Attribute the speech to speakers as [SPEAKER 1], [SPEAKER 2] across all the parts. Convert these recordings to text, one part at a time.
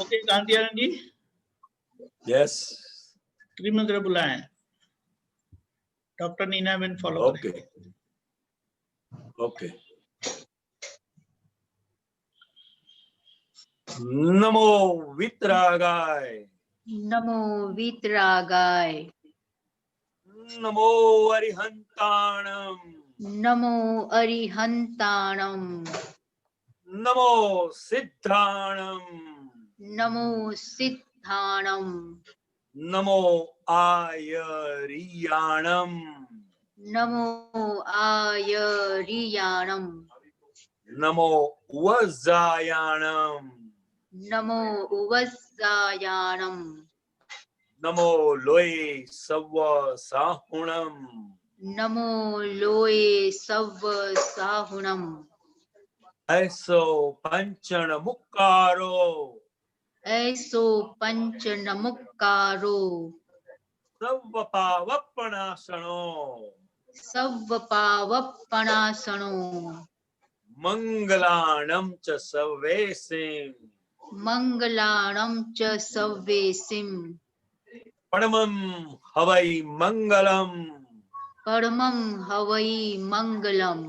[SPEAKER 1] Okay कांति Anand ji,
[SPEAKER 2] yes,
[SPEAKER 1] त्रिमंत्र बुलाएं, doctor Neena ben follow
[SPEAKER 2] okay okay. नमो वितरागाय,
[SPEAKER 3] नमो वीतरागाय,
[SPEAKER 2] नमो अरिहंताणम,
[SPEAKER 3] नमो अरिहंताणम,
[SPEAKER 2] नमो सिद्धाणम,
[SPEAKER 3] नमो सिद्धाणम,
[SPEAKER 2] नमो आयरियाणम,
[SPEAKER 3] नमो आयरियाणम,
[SPEAKER 2] नमो वज्रायाणम,
[SPEAKER 3] नमो उवस्सायाणम,
[SPEAKER 2] नमो लोये सव्व साहुणम,
[SPEAKER 3] नमो लोये सव्व साहुणम,
[SPEAKER 2] ऐसो पंचण मुक्कारो,
[SPEAKER 3] ऐसो पंच नमुक्कारो,
[SPEAKER 2] सव्व पावपणासणो,
[SPEAKER 3] सव्व पावप्पणासणो,
[SPEAKER 2] मंगलाणं च सव्वेसिं,
[SPEAKER 3] मंगलाणं च सव्वेसिं,
[SPEAKER 2] परमं हवै मंगलम्,
[SPEAKER 3] परमं हवै मंगलम्।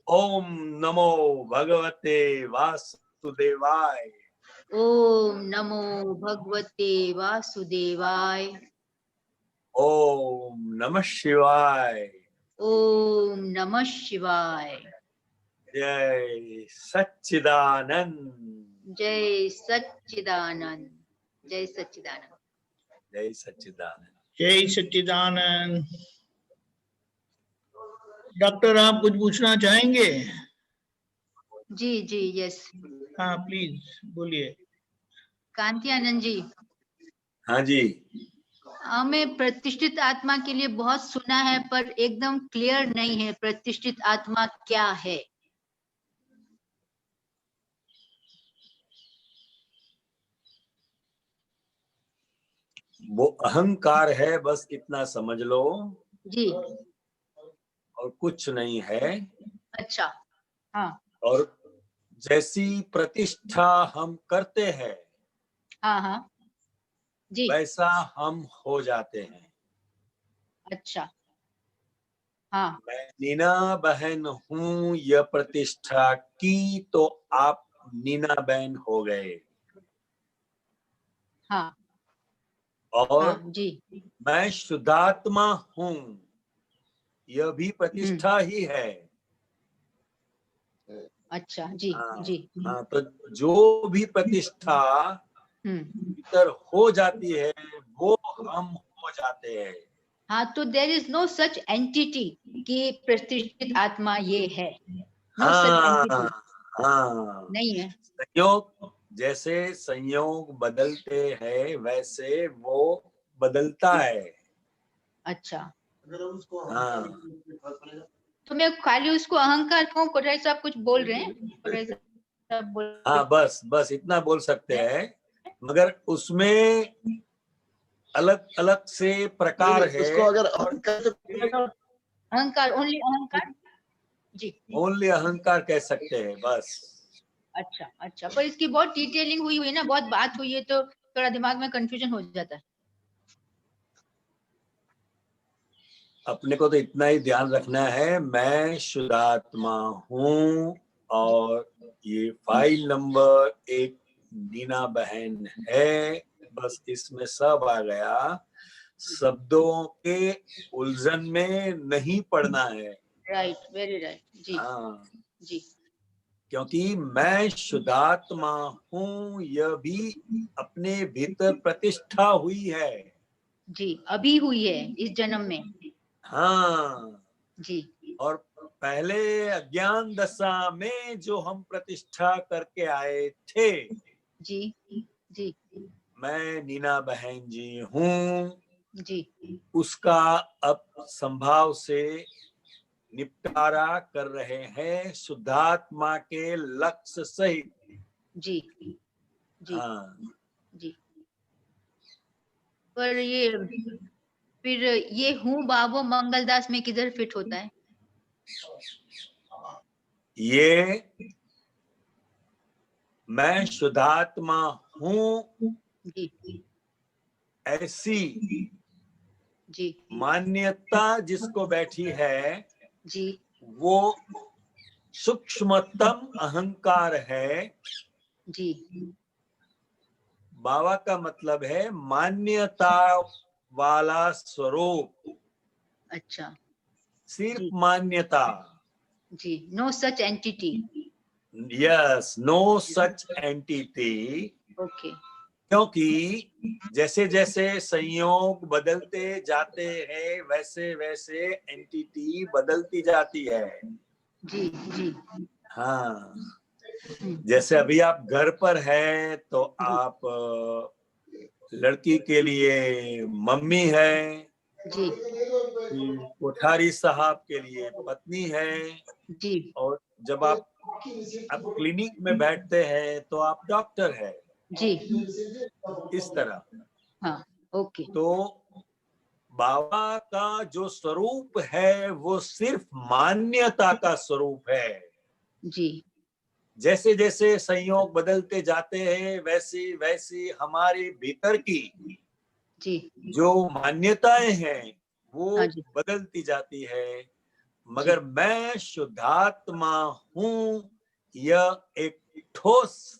[SPEAKER 2] ओम नमो भगवते वासुदेवाय,
[SPEAKER 3] ओम नमो भगवते वासुदेवाय,
[SPEAKER 2] ओम नमः शिवाय,
[SPEAKER 3] ओम नमः शिवाय।
[SPEAKER 2] जय सच्चिदानंद,
[SPEAKER 3] जय सच्चिदानंद, जय सच्चिदानंद।
[SPEAKER 2] जय सच्चिदानंद।
[SPEAKER 1] जय सच्चिदानंद। डॉक्टर आप कुछ पूछना चाहेंगे?
[SPEAKER 3] जी जी यस,
[SPEAKER 1] हाँ प्लीज बोलिए।
[SPEAKER 3] कांति आनंद जी,
[SPEAKER 2] हाँ जी,
[SPEAKER 3] हमें प्रतिष्ठित आत्मा के लिए बहुत सुना है पर एकदम क्लियर नहीं है प्रतिष्ठित आत्मा क्या है।
[SPEAKER 2] वो अहंकार है, बस इतना समझ लो,
[SPEAKER 3] जी
[SPEAKER 2] और कुछ नहीं है।
[SPEAKER 3] अच्छा, हाँ
[SPEAKER 2] और जैसी प्रतिष्ठा हम करते हैं
[SPEAKER 3] हाँ हाँ जी,
[SPEAKER 2] वैसा हम हो जाते हैं।
[SPEAKER 3] अच्छा हाँ
[SPEAKER 2] मैं नीना बहन हूँ, यह प्रतिष्ठा की तो आप नीना बहन हो गए।
[SPEAKER 3] हाँ
[SPEAKER 2] और
[SPEAKER 3] हाँ जी,
[SPEAKER 2] मैं शुद्धात्मा हूँ, यह भी प्रतिष्ठा ही है।
[SPEAKER 3] अच्छा जी
[SPEAKER 2] हाँ,
[SPEAKER 3] जी,
[SPEAKER 2] हाँ, तो जो भी प्रतिष्ठा भीतर हो जाती है वो हम हो जाते हैं।
[SPEAKER 3] हाँ तो there is no such entity कि प्रतिष्ठित आत्मा ये है, नो सच एंटिटी
[SPEAKER 2] हाँ,
[SPEAKER 3] नहीं है।
[SPEAKER 2] संयोग जैसे संयोग बदलते हैं वैसे वो बदलता है।
[SPEAKER 3] अच्छा,
[SPEAKER 2] हाँ,
[SPEAKER 3] तो मैं खाली उसको अहंकार कहूँ? कोठारी साहब कुछ बोल रहे हैं? कोठारी साहब बोल
[SPEAKER 2] हाँ, बस इतना बोल सकते हैं, मगर उसमें अलग अलग से प्रकार है।
[SPEAKER 4] उसको अगर
[SPEAKER 3] अहंकार, ओनली अहंकार जी,
[SPEAKER 2] ओनली अहंकार कह सकते हैं बस।
[SPEAKER 3] अच्छा अच्छा, पर इसकी बहुत डिटेलिंग हुई है ना, बहुत बात हुई है, तो थोड़ा दिमाग में कंफ्यूजन हो जाता है।
[SPEAKER 2] अपने को तो इतना ही ध्यान रखना है, मैं शुद्धात्मा हूँ और ये फाइल नंबर 1 नीना बहन है, बस इसमें सब आ गया। शब्दों के उलझन में नहीं पड़ना है।
[SPEAKER 3] राइट, वेरी राइट जी।
[SPEAKER 2] हाँ,
[SPEAKER 3] जी
[SPEAKER 2] क्योंकि मैं शुद्धात्मा हूँ, यह भी अपने भीतर प्रतिष्ठा हुई है।
[SPEAKER 3] जी, अभी हुई है इस जन्म में।
[SPEAKER 2] हाँ
[SPEAKER 3] जी,
[SPEAKER 2] और पहले अज्ञान दशा में जो हम प्रतिष्ठा करके आए थे,
[SPEAKER 3] जी जी
[SPEAKER 2] मैं नीना बहन जी हूँ,
[SPEAKER 3] जी,
[SPEAKER 2] उसका अब संभाव से निपटारा कर रहे हैं शुद्धात्मा के लक्ष्य सहित।
[SPEAKER 3] जी जी
[SPEAKER 2] हाँ,
[SPEAKER 3] जी, पर ये फिर ये हूँ बाबू मंगलदास में किधर फिट होता है?
[SPEAKER 2] ये मैं शुद्धात्मा हूँ
[SPEAKER 3] जी
[SPEAKER 2] ऐसी
[SPEAKER 3] जी
[SPEAKER 2] मान्यता जिसको बैठी है
[SPEAKER 3] जी
[SPEAKER 2] वो सूक्ष्मतम अहंकार है।
[SPEAKER 3] जी
[SPEAKER 2] बाबा का मतलब है मान्यता वाला स्वरूप,
[SPEAKER 3] अच्छा
[SPEAKER 2] सिर्फ
[SPEAKER 3] जी
[SPEAKER 2] मान्यता।
[SPEAKER 3] जी, no such entity.
[SPEAKER 2] Yes, no such entity.
[SPEAKER 3] Okay
[SPEAKER 2] क्योंकि जैसे जैसे संयोग बदलते जाते हैं वैसे वैसे एंटिटी बदलती जाती है।
[SPEAKER 3] जी जी
[SPEAKER 2] हाँ,
[SPEAKER 3] हम्म,
[SPEAKER 2] जैसे अभी आप घर पर हैं तो
[SPEAKER 3] जी
[SPEAKER 2] आप लड़की के लिए मम्मी है,
[SPEAKER 3] जी
[SPEAKER 2] फिर कोठारी साहब के लिए पत्नी है,
[SPEAKER 3] जी
[SPEAKER 2] और जब आप क्लिनिक में बैठते हैं तो आप डॉक्टर है।
[SPEAKER 3] जी
[SPEAKER 2] इस तरह
[SPEAKER 3] हाँ ओके
[SPEAKER 2] तो बाबा का जो स्वरूप है वो सिर्फ मान्यता का स्वरूप है।
[SPEAKER 3] जी
[SPEAKER 2] जैसे जैसे संयोग बदलते जाते हैं वैसे वैसे हमारे भीतर की
[SPEAKER 3] जी
[SPEAKER 2] जो मान्यताएं हैं वो
[SPEAKER 3] हाँ जी
[SPEAKER 2] बदलती जाती है।
[SPEAKER 3] जी
[SPEAKER 2] मगर मैं शुद्धात्मा हूं, यह एक ठोस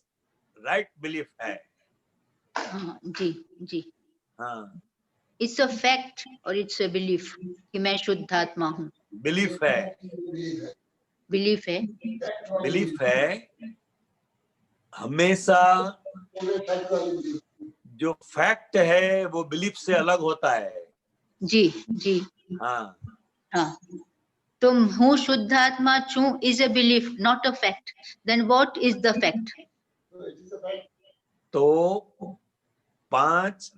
[SPEAKER 2] राइट बिलीफ है।
[SPEAKER 3] हाँ जी जी,
[SPEAKER 2] हाँ,
[SPEAKER 3] इट्स अ फैक्ट और इट्स अ बिलीफ कि मैं शुद्ध आत्मा हूँ।
[SPEAKER 2] बिलीफ है,
[SPEAKER 3] बिलीफ है।
[SPEAKER 2] बिलीफ है। हमेशा जो फैक्ट है वो बिलीफ से अलग होता है।
[SPEAKER 3] जी जी
[SPEAKER 2] हाँ,
[SPEAKER 3] हाँ, तुम हूँ शुद्ध आत्मा छू is a belief not a fact, then what is the fact?
[SPEAKER 2] तो 5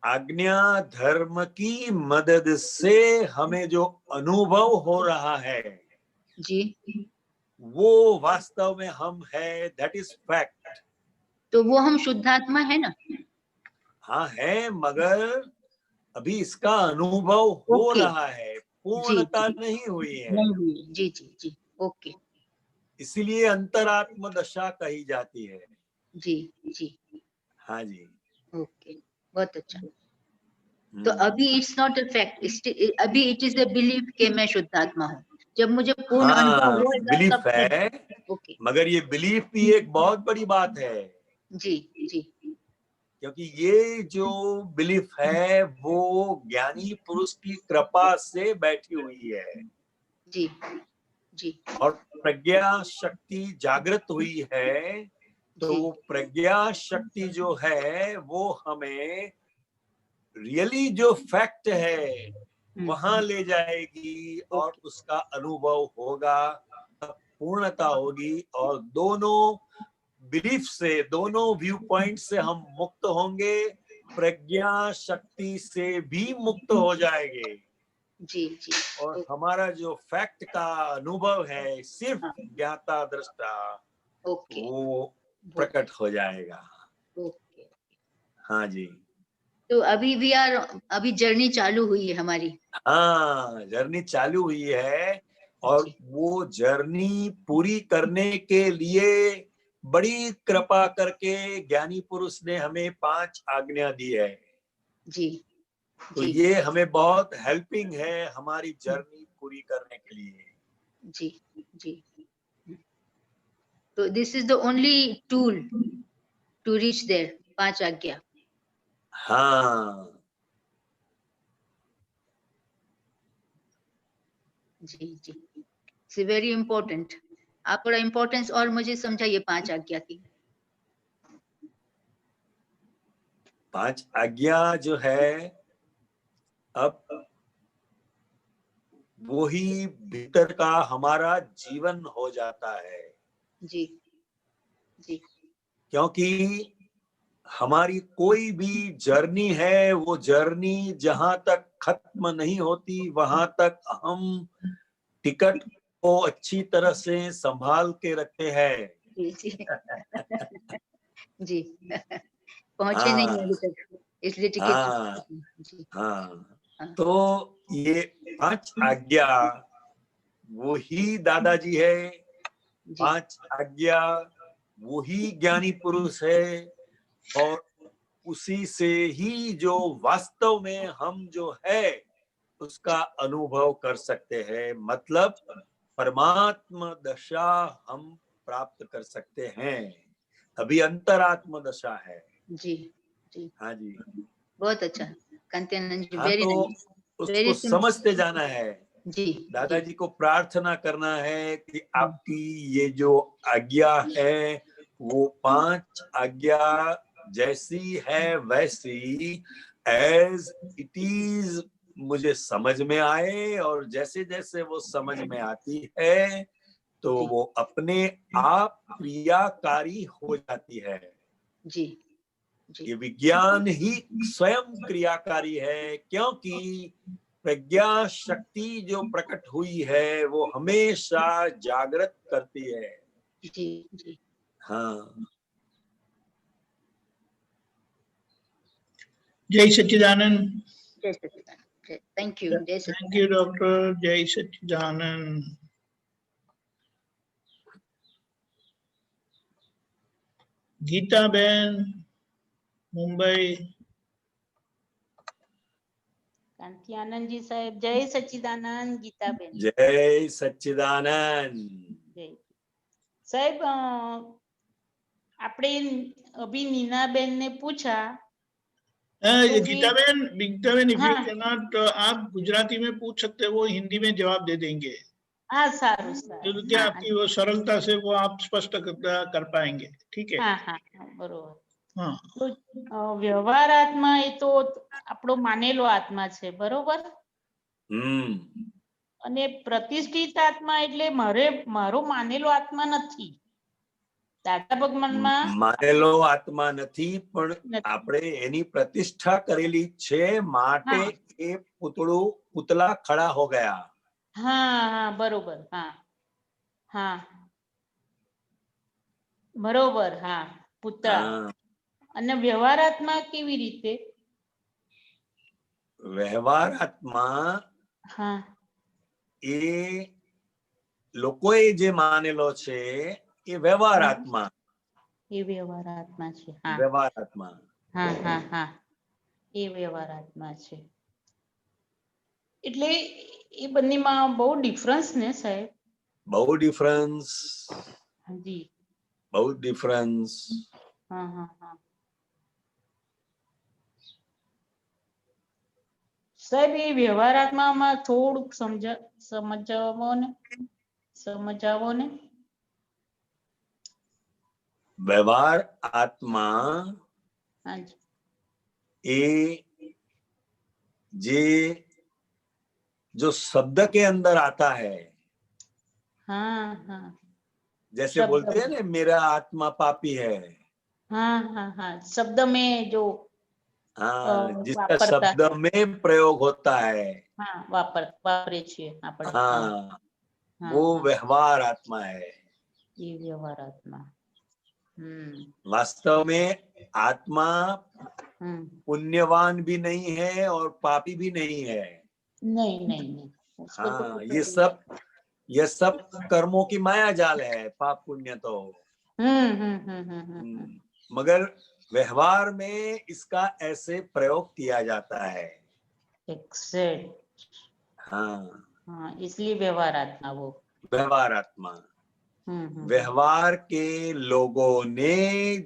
[SPEAKER 2] आज्ञा धर्म की मदद से हमें जो अनुभव हो रहा है
[SPEAKER 3] जी,
[SPEAKER 2] वो वास्तव में हम है, दैट इज फैक्ट।
[SPEAKER 3] तो वो हम शुद्ध आत्मा है ना?
[SPEAKER 2] हाँ है, मगर अभी इसका अनुभव हो
[SPEAKER 3] ओके
[SPEAKER 2] रहा है,
[SPEAKER 3] जी
[SPEAKER 2] पूर्णता
[SPEAKER 3] जी,
[SPEAKER 2] नहीं हुई है।
[SPEAKER 3] नहीं हुई, जी जी जी, ओके
[SPEAKER 2] इसीलिए अंतरात्म दशा कही जाती है।
[SPEAKER 3] जी जी,
[SPEAKER 2] हाँ जी।
[SPEAKER 3] ओके बहुत अच्छा। तो अभी इट्स नॉट अ फैक्ट, अभी इट इज द बिलीफ कि मैं शुद्ध आत्मा हूँ। जब मुझे पूर्ण अनुभव
[SPEAKER 2] हाँ,
[SPEAKER 3] होगा
[SPEAKER 2] बिलीफ
[SPEAKER 3] तब
[SPEAKER 2] है,
[SPEAKER 3] ओके
[SPEAKER 2] मगर ये बिलीफ भी एक बहुत बड़ी बात है।
[SPEAKER 3] जी जी
[SPEAKER 2] क्योंकि ये जो बिलीफ है वो ज्ञानी पुरुष की कृपा से बैठी हुई है,
[SPEAKER 3] जी जी
[SPEAKER 2] और प्रज्ञा शक्ति जागृत हुई है। तो
[SPEAKER 3] जी
[SPEAKER 2] वो प्रज्ञा शक्ति जो है वो हमें रियली जो फैक्ट है वहां ले जाएगी, और
[SPEAKER 3] ओके
[SPEAKER 2] उसका अनुभव होगा, तब पूर्णता होगी, और दोनों बिलीफ से, दोनों व्यू पॉइंट से हम मुक्त होंगे, प्रज्ञा शक्ति से भी मुक्त हो जाएंगे,
[SPEAKER 3] जी जी
[SPEAKER 2] और हमारा जो फैक्ट का अनुभव है सिर्फ
[SPEAKER 3] हाँ
[SPEAKER 2] ज्ञाता दृष्टा,
[SPEAKER 3] ओके
[SPEAKER 2] वो
[SPEAKER 3] बहुत
[SPEAKER 2] प्रकट हो जाएगा।
[SPEAKER 3] ओके।
[SPEAKER 2] हाँ जी।
[SPEAKER 3] तो अभी वी आर, अभी जर्नी चालू हुई है हमारी।
[SPEAKER 2] हाँ, जर्नी चालू हुई है, और
[SPEAKER 3] जी
[SPEAKER 2] वो जर्नी पूरी करने के लिए बड़ी कृपा करके ज्ञानी पुरुष ने हमें 5 आज्ञा दी है।
[SPEAKER 3] जी
[SPEAKER 2] तो
[SPEAKER 3] जी
[SPEAKER 2] ये हमें बहुत हेल्पिंग है हमारी जर्नी पूरी करने के लिए।
[SPEAKER 3] जी जी, तो this is the only tool to reach there, 5 आज्ञा।
[SPEAKER 2] हाँ,
[SPEAKER 3] जी जी, इट्स वेरी इंपॉर्टेंट। आप थोड़ा इम्पोर्टेंस और मुझे समझाइए 5 आज्ञा की।
[SPEAKER 2] 5 आज्ञा जो है, अब वो ही भीतर का हमारा जीवन हो जाता है।
[SPEAKER 3] जी जी
[SPEAKER 2] क्योंकि हमारी कोई भी जर्नी है, वो जर्नी जहां तक खत्म नहीं होती वहां तक हम टिकट को अच्छी तरह से संभाल के रखते हैं।
[SPEAKER 3] जी जी जी पहुंचे नहीं
[SPEAKER 2] हाँ
[SPEAKER 3] अभी तक, इसलिए टिकट।
[SPEAKER 2] हाँ
[SPEAKER 3] जी
[SPEAKER 2] हाँ।
[SPEAKER 3] हाँ
[SPEAKER 2] तो ये 5 आज्ञा वो ही दादाजी है,
[SPEAKER 3] जी
[SPEAKER 2] 5 आज्ञा वो ही ज्ञानी पुरुष है, और उसी से ही जो वास्तव में हम जो है उसका अनुभव कर सकते हैं, मतलब परमात्म दशा हम प्राप्त कर सकते हैं। अभी अंतरात्म दशा है।
[SPEAKER 3] जी जी,
[SPEAKER 2] हाँ जी,
[SPEAKER 3] बहुत अच्छा कांतियानंद जी,
[SPEAKER 2] हाँ,
[SPEAKER 3] वेरी
[SPEAKER 2] तो
[SPEAKER 3] नाइस, वेरी
[SPEAKER 2] उसको समझते जाना है।
[SPEAKER 3] जी जी
[SPEAKER 2] दादाजी को प्रार्थना करना है कि
[SPEAKER 3] हम्म,
[SPEAKER 2] आपकी ये जो आज्ञा है वो 5 आज्ञा जैसी है वैसी एज इट इज मुझे समझ में आए, और जैसे जैसे वो समझ में आती है तो
[SPEAKER 3] जी
[SPEAKER 2] वो अपने आप क्रियाकारी हो जाती है।
[SPEAKER 3] जी जी
[SPEAKER 2] ये विज्ञान ही स्वयं क्रियाकारी है, क्योंकि प्रज्ञा शक्ति जो प्रकट हुई है वो हमेशा जागृत करती है।
[SPEAKER 3] जी जी,
[SPEAKER 2] हाँ,
[SPEAKER 1] जय सच्चिदानंद।
[SPEAKER 3] जय सच्चिदानंद, थैंक यू, जय
[SPEAKER 1] थैंक यू
[SPEAKER 3] सच्चिदानंद।
[SPEAKER 1] डॉक्टर। जय सच्चिदानंद। गीता बहन, मुंबई।
[SPEAKER 4] कांति आनंद जी साहेब, जय सच्चिदानंद। गीताबेन,
[SPEAKER 2] जय सच्चिदानंद।
[SPEAKER 4] जय साहेब। આપણે अभी नीनाबेन ने पूछा तो
[SPEAKER 1] गीता बहन, इफ यू
[SPEAKER 4] हाँ
[SPEAKER 1] कैनॉट, आप गुजराती में पूछ सकते हो, वो हिंदी में जवाब दे देंगे।
[SPEAKER 4] हाँ सारू
[SPEAKER 1] तो
[SPEAKER 4] सारू,
[SPEAKER 1] क्या
[SPEAKER 4] हाँ
[SPEAKER 1] आपकी वो सरलता से वो आप स्पष्ट कर पाएंगे, ठीक है?
[SPEAKER 4] हाँ हाँ हाँ, बरोबर।
[SPEAKER 1] हाँ
[SPEAKER 4] તો વ્યવહાર આત્મા એ તો આપણો માનેલો આત્મા છે, બરોબર? અને પ્રતિષ્ઠિત આત્મા એટલે મારો માનેલો આત્મા નથી. દાદા ભગવાનમાં
[SPEAKER 2] માનેલો આત્મા નથી, પણ
[SPEAKER 4] નથી.
[SPEAKER 2] આપણે એની પ્રતિષ્ઠા કરેલી છે માટે
[SPEAKER 4] હા
[SPEAKER 2] એ પુતલા ખડા હો ગયા.
[SPEAKER 4] હા હા, બરોબર. હા હા, બરોબર. હા, પુતળા.
[SPEAKER 2] હા,
[SPEAKER 4] અને વ્યવહારાત્મા કેવી રીતે?
[SPEAKER 2] વ્યવહાર આત્મા
[SPEAKER 4] હા
[SPEAKER 2] એ લોકોએ જે માનેલો છે એ વ્યવહાર આત્મા.
[SPEAKER 4] એ વ્યવહારાત્મા છે. હા
[SPEAKER 2] વ્યવહાર આત્મા.
[SPEAKER 4] હા હા હા, એ વ્યવહારાત્મા છે. એટલે એ બંનેમાં બહુ ડિફરન્સ ને સાહેબ?
[SPEAKER 2] બહુ ડિફરન્સ,
[SPEAKER 4] હાજી.
[SPEAKER 2] બહુ ડિફરન્સ.
[SPEAKER 4] હા હા હા સાહેબ, એ વ્યવહારાત્મામાં થોડુંક સમજાવો ને.
[SPEAKER 2] व्यवहार आत्मा
[SPEAKER 4] હાજી
[SPEAKER 2] ए जे जो शब्द के अंदर आता है,
[SPEAKER 4] हाँ हाँ,
[SPEAKER 2] जैसे
[SPEAKER 4] शब्द
[SPEAKER 2] बोलते हैं
[SPEAKER 4] में,
[SPEAKER 2] ना मेरा आत्मा पापी है।
[SPEAKER 4] हाँ हाँ हाँ, शब्द में जो
[SPEAKER 2] हाँ, जिसका
[SPEAKER 4] वापरता
[SPEAKER 2] शब्द में प्रयोग होता है,
[SPEAKER 4] हाँ वापरे છીએ આપણે. हाँ
[SPEAKER 2] हाँ,
[SPEAKER 4] हाँ
[SPEAKER 2] वो
[SPEAKER 4] हाँ,
[SPEAKER 2] व्यवहार आत्मा है।
[SPEAKER 4] ये व्यवहारात्मा.
[SPEAKER 2] वास्तव में आत्मा पुण्यवान भी नहीं है और पापी भी नहीं है।
[SPEAKER 4] नहीं नहीं नहीं, उसको तो
[SPEAKER 2] हाँ,
[SPEAKER 4] कुछ
[SPEAKER 2] ये सब कर्मों की माया जाल है, पाप पुण्य तो। मगर व्यवहार में इसका ऐसे प्रयोग किया जाता है।
[SPEAKER 4] एक्सेप्ट.
[SPEAKER 2] हाँ,
[SPEAKER 4] हाँ, इसलिए व्यवहारात्मा वो.
[SPEAKER 2] व्यवहार आत्मा। व्यवहार के लोगों ने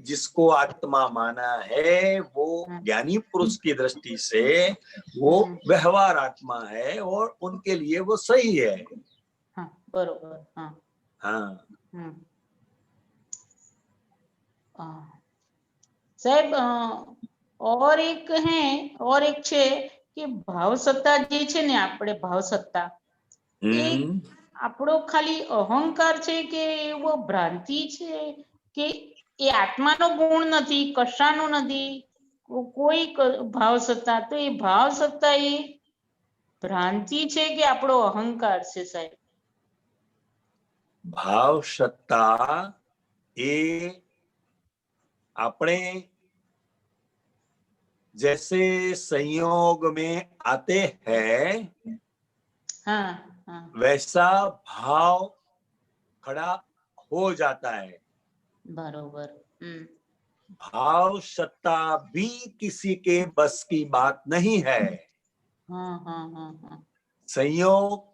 [SPEAKER 2] जिसको आत्मा माना है वो ज्ञानी पुरुष की दृष्टि से वो व्यवहार आत्मा है और उनके लिए वो सही है.
[SPEAKER 4] हाँ, बरोबर. हाँ
[SPEAKER 2] हाँ,
[SPEAKER 4] साहेब, और एक છે કે ભાવ સત્તા જે છે ને, આપણે ભાવ સત્તા એ આપણો ખાલી અહંકાર છે કે એવો ભ્રાંતિ છે કે એ આત્માનો ગુણ નથી, કશાનો નથી કોઈ ભાવ સત્તા? તો એ ભાવ સત્તા એ ભ્રાંતિ છે કે આપણો અહંકાર છે સાહેબ?
[SPEAKER 2] भाव सत्ता ये अपने जैसे संयोग में आते हैं,
[SPEAKER 4] हाँ हाँ,
[SPEAKER 2] वैसा भाव खड़ा हो जाता है.
[SPEAKER 4] बरोबर.
[SPEAKER 2] भाव सत्ता भी किसी के बस की बात नहीं है।
[SPEAKER 4] हाँ हाँ हाँ हाँ
[SPEAKER 2] संयोग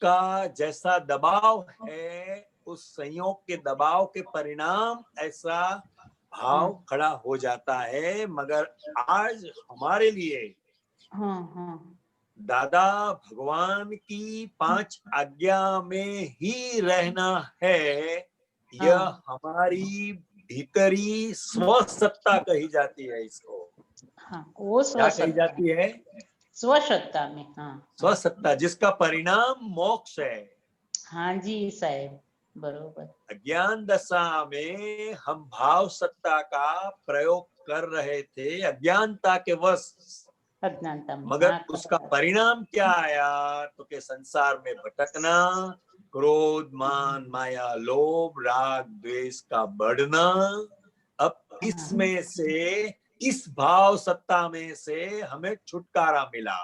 [SPEAKER 2] का जैसा दबाव है, उस संयोग के दबाव के परिणाम ऐसा भाव खड़ा हो जाता है। मगर आज हमारे लिए
[SPEAKER 4] हाँ हाँ
[SPEAKER 2] दादा भगवान की 5 आज्ञा में ही रहना है। यह
[SPEAKER 4] हाँ।
[SPEAKER 2] हमारी भीतरी स्वसत्ता कही जाती है। इसको
[SPEAKER 4] हाँ वो
[SPEAKER 2] क्या कही
[SPEAKER 4] स्वसत्ता,
[SPEAKER 2] जाती है?
[SPEAKER 4] स्वसत्ता में। हाँ
[SPEAKER 2] स्वसत्ता, जिसका परिणाम मोक्ष है।
[SPEAKER 4] हाँ जी साहेब, बरोबर।
[SPEAKER 2] अज्ञान दशा में हम भाव सत्ता का प्रयोग कर रहे थे अज्ञानता के वश,
[SPEAKER 4] अज्ञानता में।
[SPEAKER 2] मगर
[SPEAKER 4] हाँ
[SPEAKER 2] उसका परिणाम क्या आया? तो के संसार में भटकना, क्रोध मान माया लोभ राग द्वेष का बढ़ना। अब इसमें से, इस भाव सत्ता में से हमें छुटकारा मिला।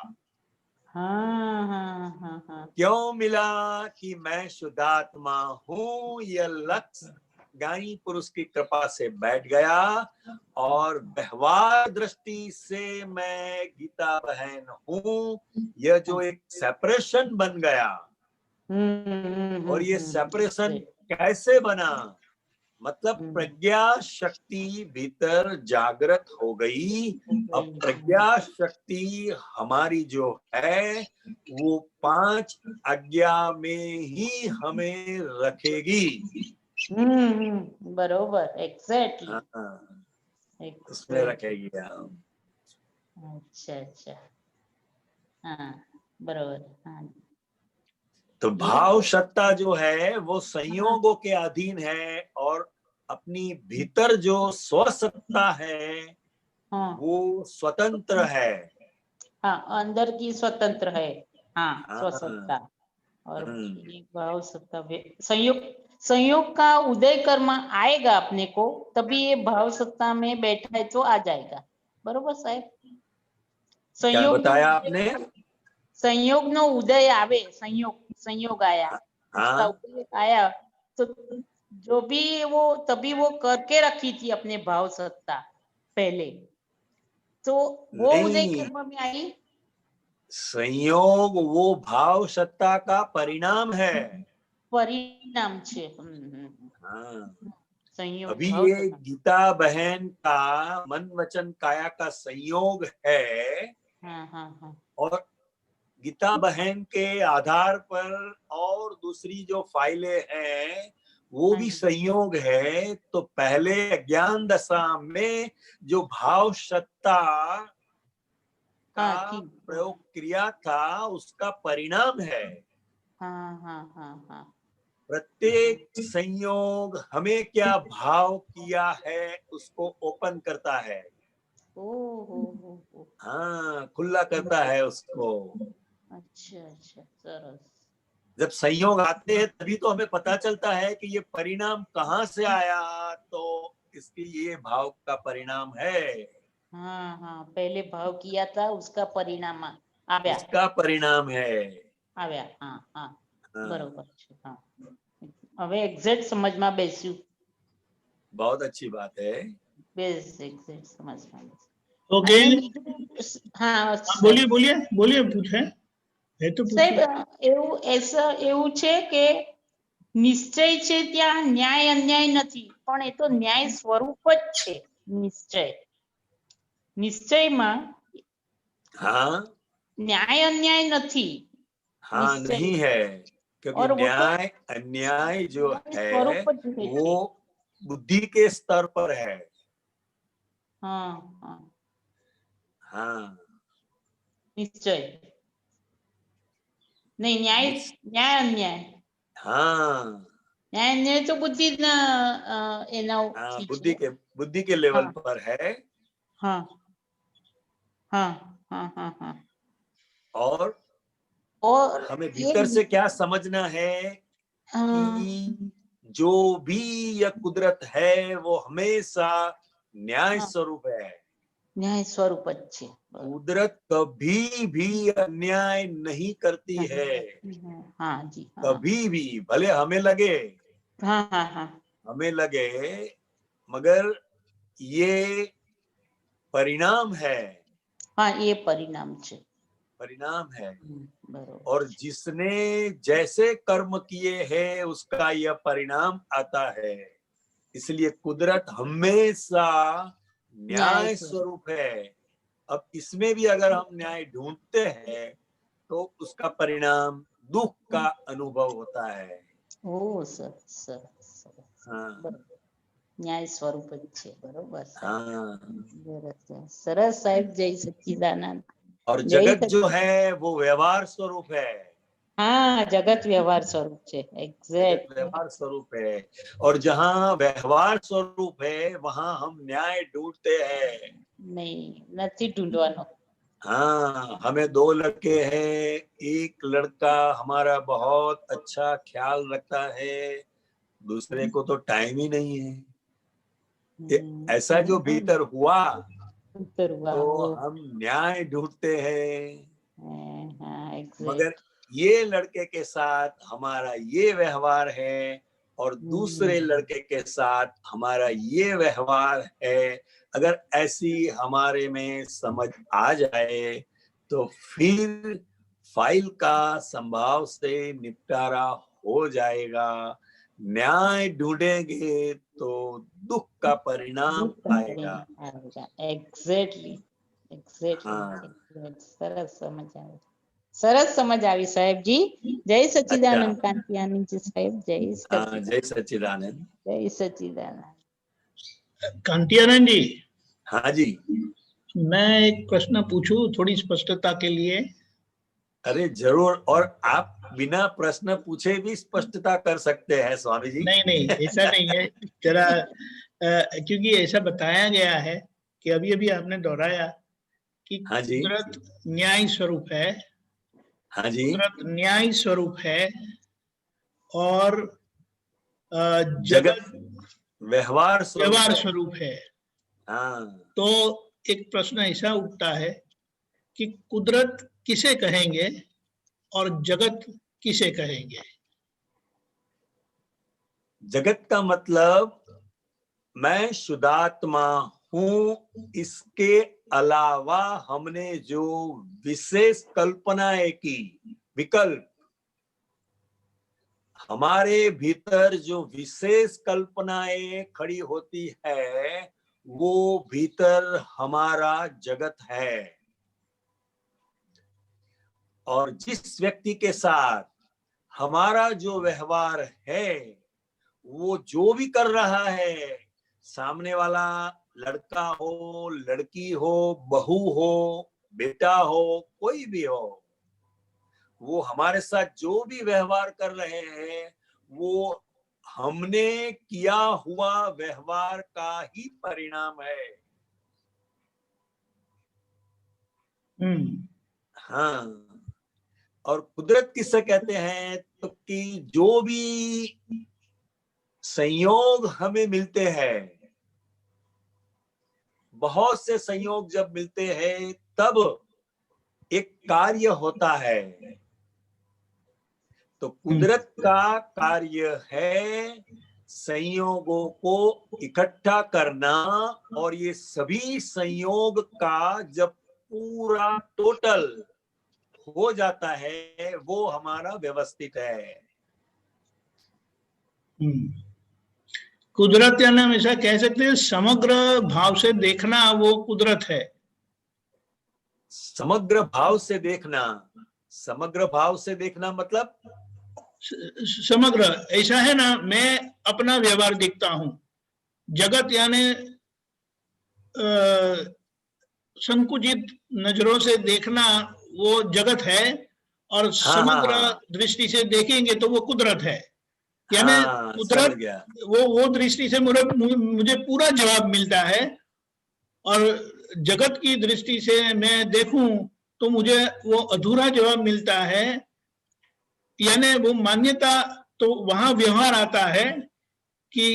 [SPEAKER 4] हाँ हाँ हाँ हाँ
[SPEAKER 2] क्यों मिला? कि मैं शुद्धात्मा हूँ, यह लक्ष्य ज्ञानी पुरुष की कृपा से बैठ गया और व्यवहार दृष्टि से मैं गीता बहन हूँ। यह जो एक सेपरेशन बन गया, और ये सेपरेशन कैसे बना? मतलब प्रज्ञा शक्ति भीतर जागृत हो गई। अब प्रज्ञा शक्ति हमारी जो है वो 5 आज्ञा में ही हमें रखेगी।
[SPEAKER 4] बरोबर, एग्जैक्टली।
[SPEAKER 2] हाँ, उसमें रखेगी हम।
[SPEAKER 4] अच्छा अच्छा, हाँ बरोबर। हाँ
[SPEAKER 2] तो भाव सत्ता जो है वो संयोगों के अधीन है, और अपनी भीतर जो स्वसत्ता है
[SPEAKER 4] हाँ
[SPEAKER 2] वो स्वतंत्र है।
[SPEAKER 4] हाँ, अंदर की स्वतंत्र है। हाँ
[SPEAKER 2] हाँ,
[SPEAKER 4] स्वसत्ता, और
[SPEAKER 2] हम्म।
[SPEAKER 4] ये भाव सत्ता संयोग, संयोग का उदय कर्म आएगा अपने को, तभी ये भाव सत्ता में बैठा है तो आ जाएगा। बरोबर साहेब?
[SPEAKER 2] क्या
[SPEAKER 4] संयोग
[SPEAKER 2] बताया आपने?
[SPEAKER 4] संयोग नो उदय आवे, संयोग संयोग आया, उसका
[SPEAKER 2] हाँ,
[SPEAKER 4] उदय आया तो जो भी वो, तभी वो करके रखी थी अपने भाव सत्ता पहले, तो वो उदय
[SPEAKER 2] नहीं,
[SPEAKER 4] कर्म में आई।
[SPEAKER 2] संयोग वो भाव सत्ता का परिणाम है।
[SPEAKER 4] परिणाम छे।
[SPEAKER 2] हाँ,
[SPEAKER 4] संयोग
[SPEAKER 2] अभी
[SPEAKER 4] भाव
[SPEAKER 2] ये
[SPEAKER 4] सत्ता।
[SPEAKER 2] गीता बहन का मन वचन काया का संयोग है,
[SPEAKER 4] हाँ हाँ हाँ
[SPEAKER 2] और गीता बहन के आधार पर और दूसरी जो फाइलें हैं वो भी संयोग है। तो पहले अज्ञान दशा में जो भाव सत्ता का प्रयोग क्रिया था उसका परिणाम है।
[SPEAKER 4] हाँ हाँ हाँ हाँ।
[SPEAKER 2] प्रत्येक संयोग हमें क्या भाव किया है उसको ओपन करता है।
[SPEAKER 4] ओ
[SPEAKER 2] हाँ, खुला करता है उसको।
[SPEAKER 4] अच्छा अच्छा, सरस।
[SPEAKER 2] जब संयोग आते हैं तभी तो हमें पता चलता है कि ये परिणाम कहाँ से आया। तो इसकी ये भाव का परिणाम है।
[SPEAKER 4] हाँ हाँ, पहले भाव किया था उसका परिणाम आव्या,
[SPEAKER 2] उसका परिणाम है।
[SPEAKER 4] आव्या। हाँ हाँ
[SPEAKER 2] हाँ,
[SPEAKER 4] बरोबर છે। हाँ, હવે એક્ઝેક્ટ સમજમાં બેસ્યું,
[SPEAKER 2] बहुत अच्छी बात है।
[SPEAKER 4] બેસ એક્ઝેક્ટ સમજમાં બેસ્યું।
[SPEAKER 1] ओके,
[SPEAKER 4] અને બીજું, હા
[SPEAKER 1] बोलिए बोलिए बोलिए, पूछे है तो
[SPEAKER 4] સાહેબ,
[SPEAKER 1] पूछिए।
[SPEAKER 4] એવું છે કે નિશ્ચય છે ત્યાં ન્યાય અન્યાય નથી, પણ એ તો ન્યાય સ્વરૂપ જ છે। નિશ્ચય, નિશ્ચયમાં
[SPEAKER 2] हाँ
[SPEAKER 4] न्याय अन्याय નથી।
[SPEAKER 2] हाँ,
[SPEAKER 4] निश्चय,
[SPEAKER 2] नहीं है, क्योंकि
[SPEAKER 4] और वो तो
[SPEAKER 2] न्याय अन्याय जो है
[SPEAKER 4] स्वरूप જ है।
[SPEAKER 2] वो बुद्धि के स्तर पर है।
[SPEAKER 4] हाँ हाँ,
[SPEAKER 2] हाँ,
[SPEAKER 4] निश्चय नहीं, न्याय न्याय अन्याय,
[SPEAKER 2] हाँ,
[SPEAKER 4] न्याय अन्याय तो बुद्धि न एना
[SPEAKER 2] हाँ,
[SPEAKER 4] ठीक है।
[SPEAKER 2] बुद्धि के लेवल
[SPEAKER 4] हाँ
[SPEAKER 2] पर है।
[SPEAKER 4] हाँ हाँ हाँ हाँ हाँ।
[SPEAKER 2] और हमें
[SPEAKER 4] ये
[SPEAKER 2] भीतर से क्या समझना है कि जो भी यह कुदरत है वो हमेशा न्याय स्वरूप है।
[SPEAKER 4] न्याय स्वरूप अच्छे।
[SPEAKER 2] कुदरत कभी भी अन्याय नहीं करती है,
[SPEAKER 4] हाँ जी, हाँ
[SPEAKER 2] कभी भी। भले हमें लगे,
[SPEAKER 4] हाँ हाँ हाँ
[SPEAKER 2] हमें लगे, मगर ये परिणाम है,
[SPEAKER 4] हाँ ये परिणाम છે
[SPEAKER 2] परिणाम है।
[SPEAKER 4] બરોબર
[SPEAKER 2] और जिसने जैसे कर्म किए हैं उसका यह परिणाम आता है। इसलिए कुदरत हमेशा न्याय स्वरूप है। अब इसमें भी अगर हम न्याय ढूंढते हैं तो उसका परिणाम दुख का अनुभव होता है।
[SPEAKER 4] ઓ સરસ સરસ સરસ
[SPEAKER 2] हाँ
[SPEAKER 4] બરોબર ન્યાય સ્વરૂપ જ છે બરોબર સાહેબ
[SPEAKER 2] हाँ।
[SPEAKER 4] સરસ સરસ સાહેબ જય સચ્ચિદાનંદ
[SPEAKER 2] और
[SPEAKER 4] जय
[SPEAKER 2] जगत जो
[SPEAKER 4] सच्चिदानंद।
[SPEAKER 2] है वो व्यवहार स्वरूप है।
[SPEAKER 4] हाँ जगत व्यवहार स्वरूप છે
[SPEAKER 2] जगत
[SPEAKER 4] एग्जैक्ट
[SPEAKER 2] व्यवहार स्वरूप है और जहाँ व्यवहार स्वरूप है वहाँ हम न्याय ढूंढते हैं।
[SPEAKER 4] नहीं નથી ढूंढવાનો
[SPEAKER 2] हाँ, हमें 2 लड़के हैं, एक लड़का हमारा बहुत अच्छा ख्याल रखता है, दूसरे को तो टाइम ही नहीं है। ऐसा जो भीतर हुआ
[SPEAKER 4] उत्तर हुआ
[SPEAKER 2] तो
[SPEAKER 4] वो
[SPEAKER 2] हम न्याय ढूंढते हैं।
[SPEAKER 4] हाँ एग्जैक्ट
[SPEAKER 2] मगर ये लड़के के साथ हमारा ये व्यवहार है और दूसरे लड़के के साथ हमारा ये व्यवहार है। अगर ऐसी हमारे में समझ आ जाए तो फिर फाइल का संभाव से निपटारा हो जाएगा। न्याय ढूंढेंगे तो दुख का परिणाम आएगा।
[SPEAKER 4] एग्जैक्टली एग्जैक्टली
[SPEAKER 2] हाँ
[SPEAKER 4] સરસ સમજ આવી સાહેબજી જય સચ્ચિદાનંદ
[SPEAKER 2] अच्छा।
[SPEAKER 4] કાંતિયાનંદજી સાહેબ જય
[SPEAKER 2] हाँ,
[SPEAKER 4] સચ્ચિદાનંદ
[SPEAKER 2] जय सच्चिदानंद।
[SPEAKER 4] जय सच्चिदानंद
[SPEAKER 1] कांतियानंद जी,
[SPEAKER 2] हाँ जी।
[SPEAKER 1] मैं एक प्रश्न पूछूं थोड़ी स्पष्टता के लिए?
[SPEAKER 2] अरे जरूर, और आप बिना प्रश्न पूछे भी स्पष्टता कर सकते हैं स्वामी जी।
[SPEAKER 1] नहीं नहीं, ऐसा नहीं है जरा, क्योंकि ऐसा बताया गया है कि अभी अभी आपने दोहराया कि
[SPEAKER 2] हाँ जी।
[SPEAKER 1] कुदरत न्याय स्वरूप है,
[SPEAKER 2] हाँ जी।
[SPEAKER 1] कुदरत न्याय स्वरूप है और
[SPEAKER 2] जगत व्यवहार
[SPEAKER 1] व्यवहार
[SPEAKER 2] स्वरूप है।
[SPEAKER 1] स्वरूप है।
[SPEAKER 2] हाँ।
[SPEAKER 1] तो एक प्रश्न ऐसा उठता है कि कुदरत किसे कहेंगे और जगत किसे कहेंगे?
[SPEAKER 2] जगत का मतलब मैं शुद्धात्मा हूं, इसके अलावा हमने जो विशेष कल्पनाएं की, विकल्प, हमारे भीतर जो विशेष कल्पनाएं खड़ी होती है वो भीतर हमारा जगत है। और जिस व्यक्ति के साथ हमारा जो व्यवहार है वो जो भी कर रहा है, सामने वाला लड़का हो, लड़की हो, बहू हो, बेटा हो, कोई भी हो, वो हमारे साथ जो भी व्यवहार कर रहे हैं वो हमने किया हुआ व्यवहार का ही परिणाम है। हाँ। और कुदरत किससे कहते हैं तो कि जो भी संयोग हमें मिलते हैं, बहुत से संयोग जब मिलते हैं तब एक कार्य होता है। तो कुदरत का कार्य है संयोगों को इकट्ठा करना, और ये सभी संयोग का जब पूरा टोटल हो जाता है वो हमारा व्यवस्थित है।
[SPEAKER 1] कुदरत यानी हम ऐसा कह सकते हैं समग्र भाव से देखना, वो कुदरत है।
[SPEAKER 2] समग्र भाव से देखना, समग्र भाव से देखना मतलब
[SPEAKER 1] समग्र ऐसा है ना, मैं अपना व्यवहार देखता हूं, जगत यानी संकुचित नजरों से देखना वो जगत है, और समग्र दृष्टि से देखेंगे तो वो कुदरत है। यानी कुदरत वो दृष्टि से मुझे पूरा जवाब मिलता है, और जगत की दृष्टि से मैं देखूं तो मुझे वो अधूरा जवाब मिलता है। यानी वो मान्यता तो वहां व्यवहार आता है कि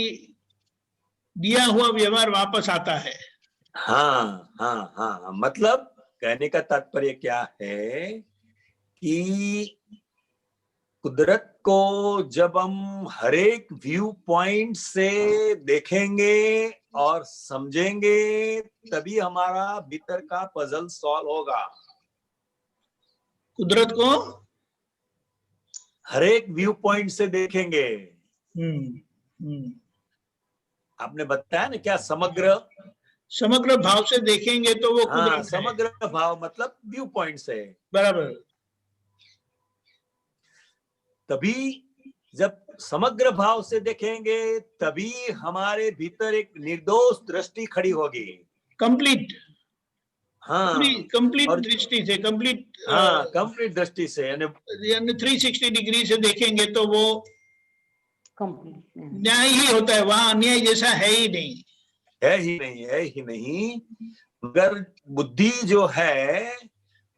[SPEAKER 1] दिया हुआ व्यवहार वापस आता है।
[SPEAKER 2] हाँ हाँ हाँ, मतलब कहने का तात्पर्य क्या है कि कुदरत को जब हम हर एक व्यू पॉइंट से देखेंगे और समझेंगे तभी हमारा भीतर का पजल सॉल्व होगा।
[SPEAKER 1] कुदरत को
[SPEAKER 2] हर एक व्यू पॉइंट से देखेंगे। आपने बताया ना क्या,
[SPEAKER 1] समग्र भाव से देखेंगे तो वो कुदरत है।
[SPEAKER 2] समग्र भाव मतलब व्यू पॉइंट से,
[SPEAKER 1] बराबर।
[SPEAKER 2] तभी जब समग्र भाव से देखेंगे तभी हमारे भीतर एक निर्दोष दृष्टि खड़ी होगी।
[SPEAKER 1] कंप्लीट,
[SPEAKER 2] हाँ,
[SPEAKER 1] कंप्लीट दृष्टि से,
[SPEAKER 2] कंप्लीट दृष्टि से,
[SPEAKER 1] यानी 360 डिग्री से देखेंगे तो वो
[SPEAKER 4] कंप्लीट
[SPEAKER 1] न्याय ही होता है। वहां अन्याय जैसा है ही नहीं,
[SPEAKER 2] है ही नहीं। मगर बुद्धि जो है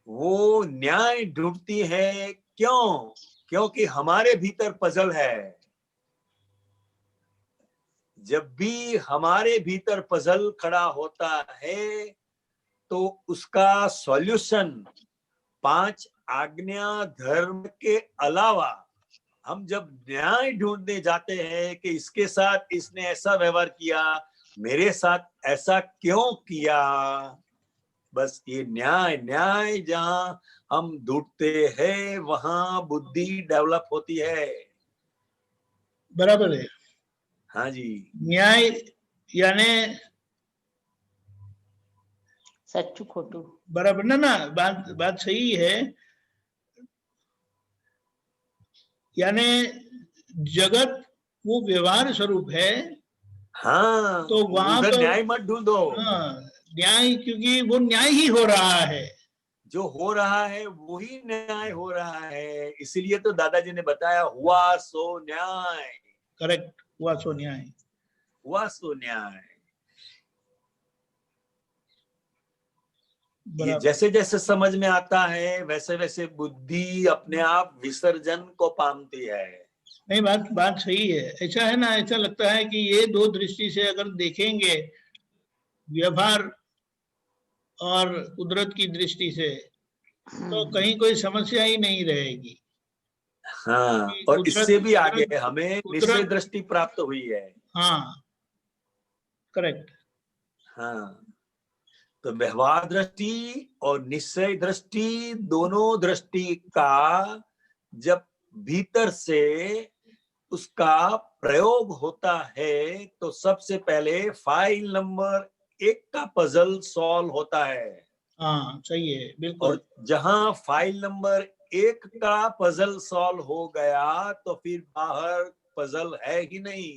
[SPEAKER 2] वो न्याय ढूंढती है। क्यों? क्योंकि हमारे भीतर पजल है। जब भी हमारे भीतर पजल खड़ा होता है तो उसका सॉल्यूशन 5 आज्ञा धर्म के अलावा हम जब न्याय ढूंढने जाते हैं कि इसके साथ इसने ऐसा व्यवहार किया, मेरे साथ ऐसा क्यों किया, बस ये न्याय जहां हम ढूंढते हैं वहां बुद्धि डेवलप होती है।
[SPEAKER 1] बराबर है।
[SPEAKER 2] हाँ जी,
[SPEAKER 1] न्याय यानी
[SPEAKER 4] सच्चू खोटू,
[SPEAKER 1] बराबर ना बात सही है। यानी जगत वो व्यवहार स्वरूप है।
[SPEAKER 2] हाँ,
[SPEAKER 1] तो वहां
[SPEAKER 2] उधर
[SPEAKER 1] तो
[SPEAKER 2] न्याय मत ढूंढो।
[SPEAKER 1] न्याय, क्योंकि वो न्याय ही हो रहा है।
[SPEAKER 2] जो हो रहा है वही न्याय हो रहा है। इसलिए तो दादाजी ने बताया हुआ सो न्याय।
[SPEAKER 1] करेक्ट, हुआ सो न्याय,
[SPEAKER 2] हुआ सो न्याय। ये जैसे जैसे समझ में आता है वैसे वैसे बुद्धि अपने आप विसर्जन को पामती है।
[SPEAKER 1] नहीं, बात सही है। ऐसा है ना, ऐसा लगता है कि ये दो दृष्टि से अगर देखेंगे, व्यवहार और कुदरत की दृष्टि से, तो कहीं कोई समस्या ही नहीं रहेगी।
[SPEAKER 2] हाँ, और इससे भी आगे हमें निश्चय दृष्टि प्राप्त हुई है।
[SPEAKER 1] हाँ, करेक्ट।
[SPEAKER 2] हाँ, तो व्यवहार दृष्टि और निश्चय दृष्टि, दोनों दृष्टि का जब भीतर से उसका प्रयोग होता है तो सबसे पहले फाइल नंबर 1 का पजल सॉल्व होता है।
[SPEAKER 1] हाँ, सही है, बिल्कुल।
[SPEAKER 2] और जहां फाइल नंबर 1 का पजल सॉल्व हो गया तो फिर बाहर पजल है ही नहीं।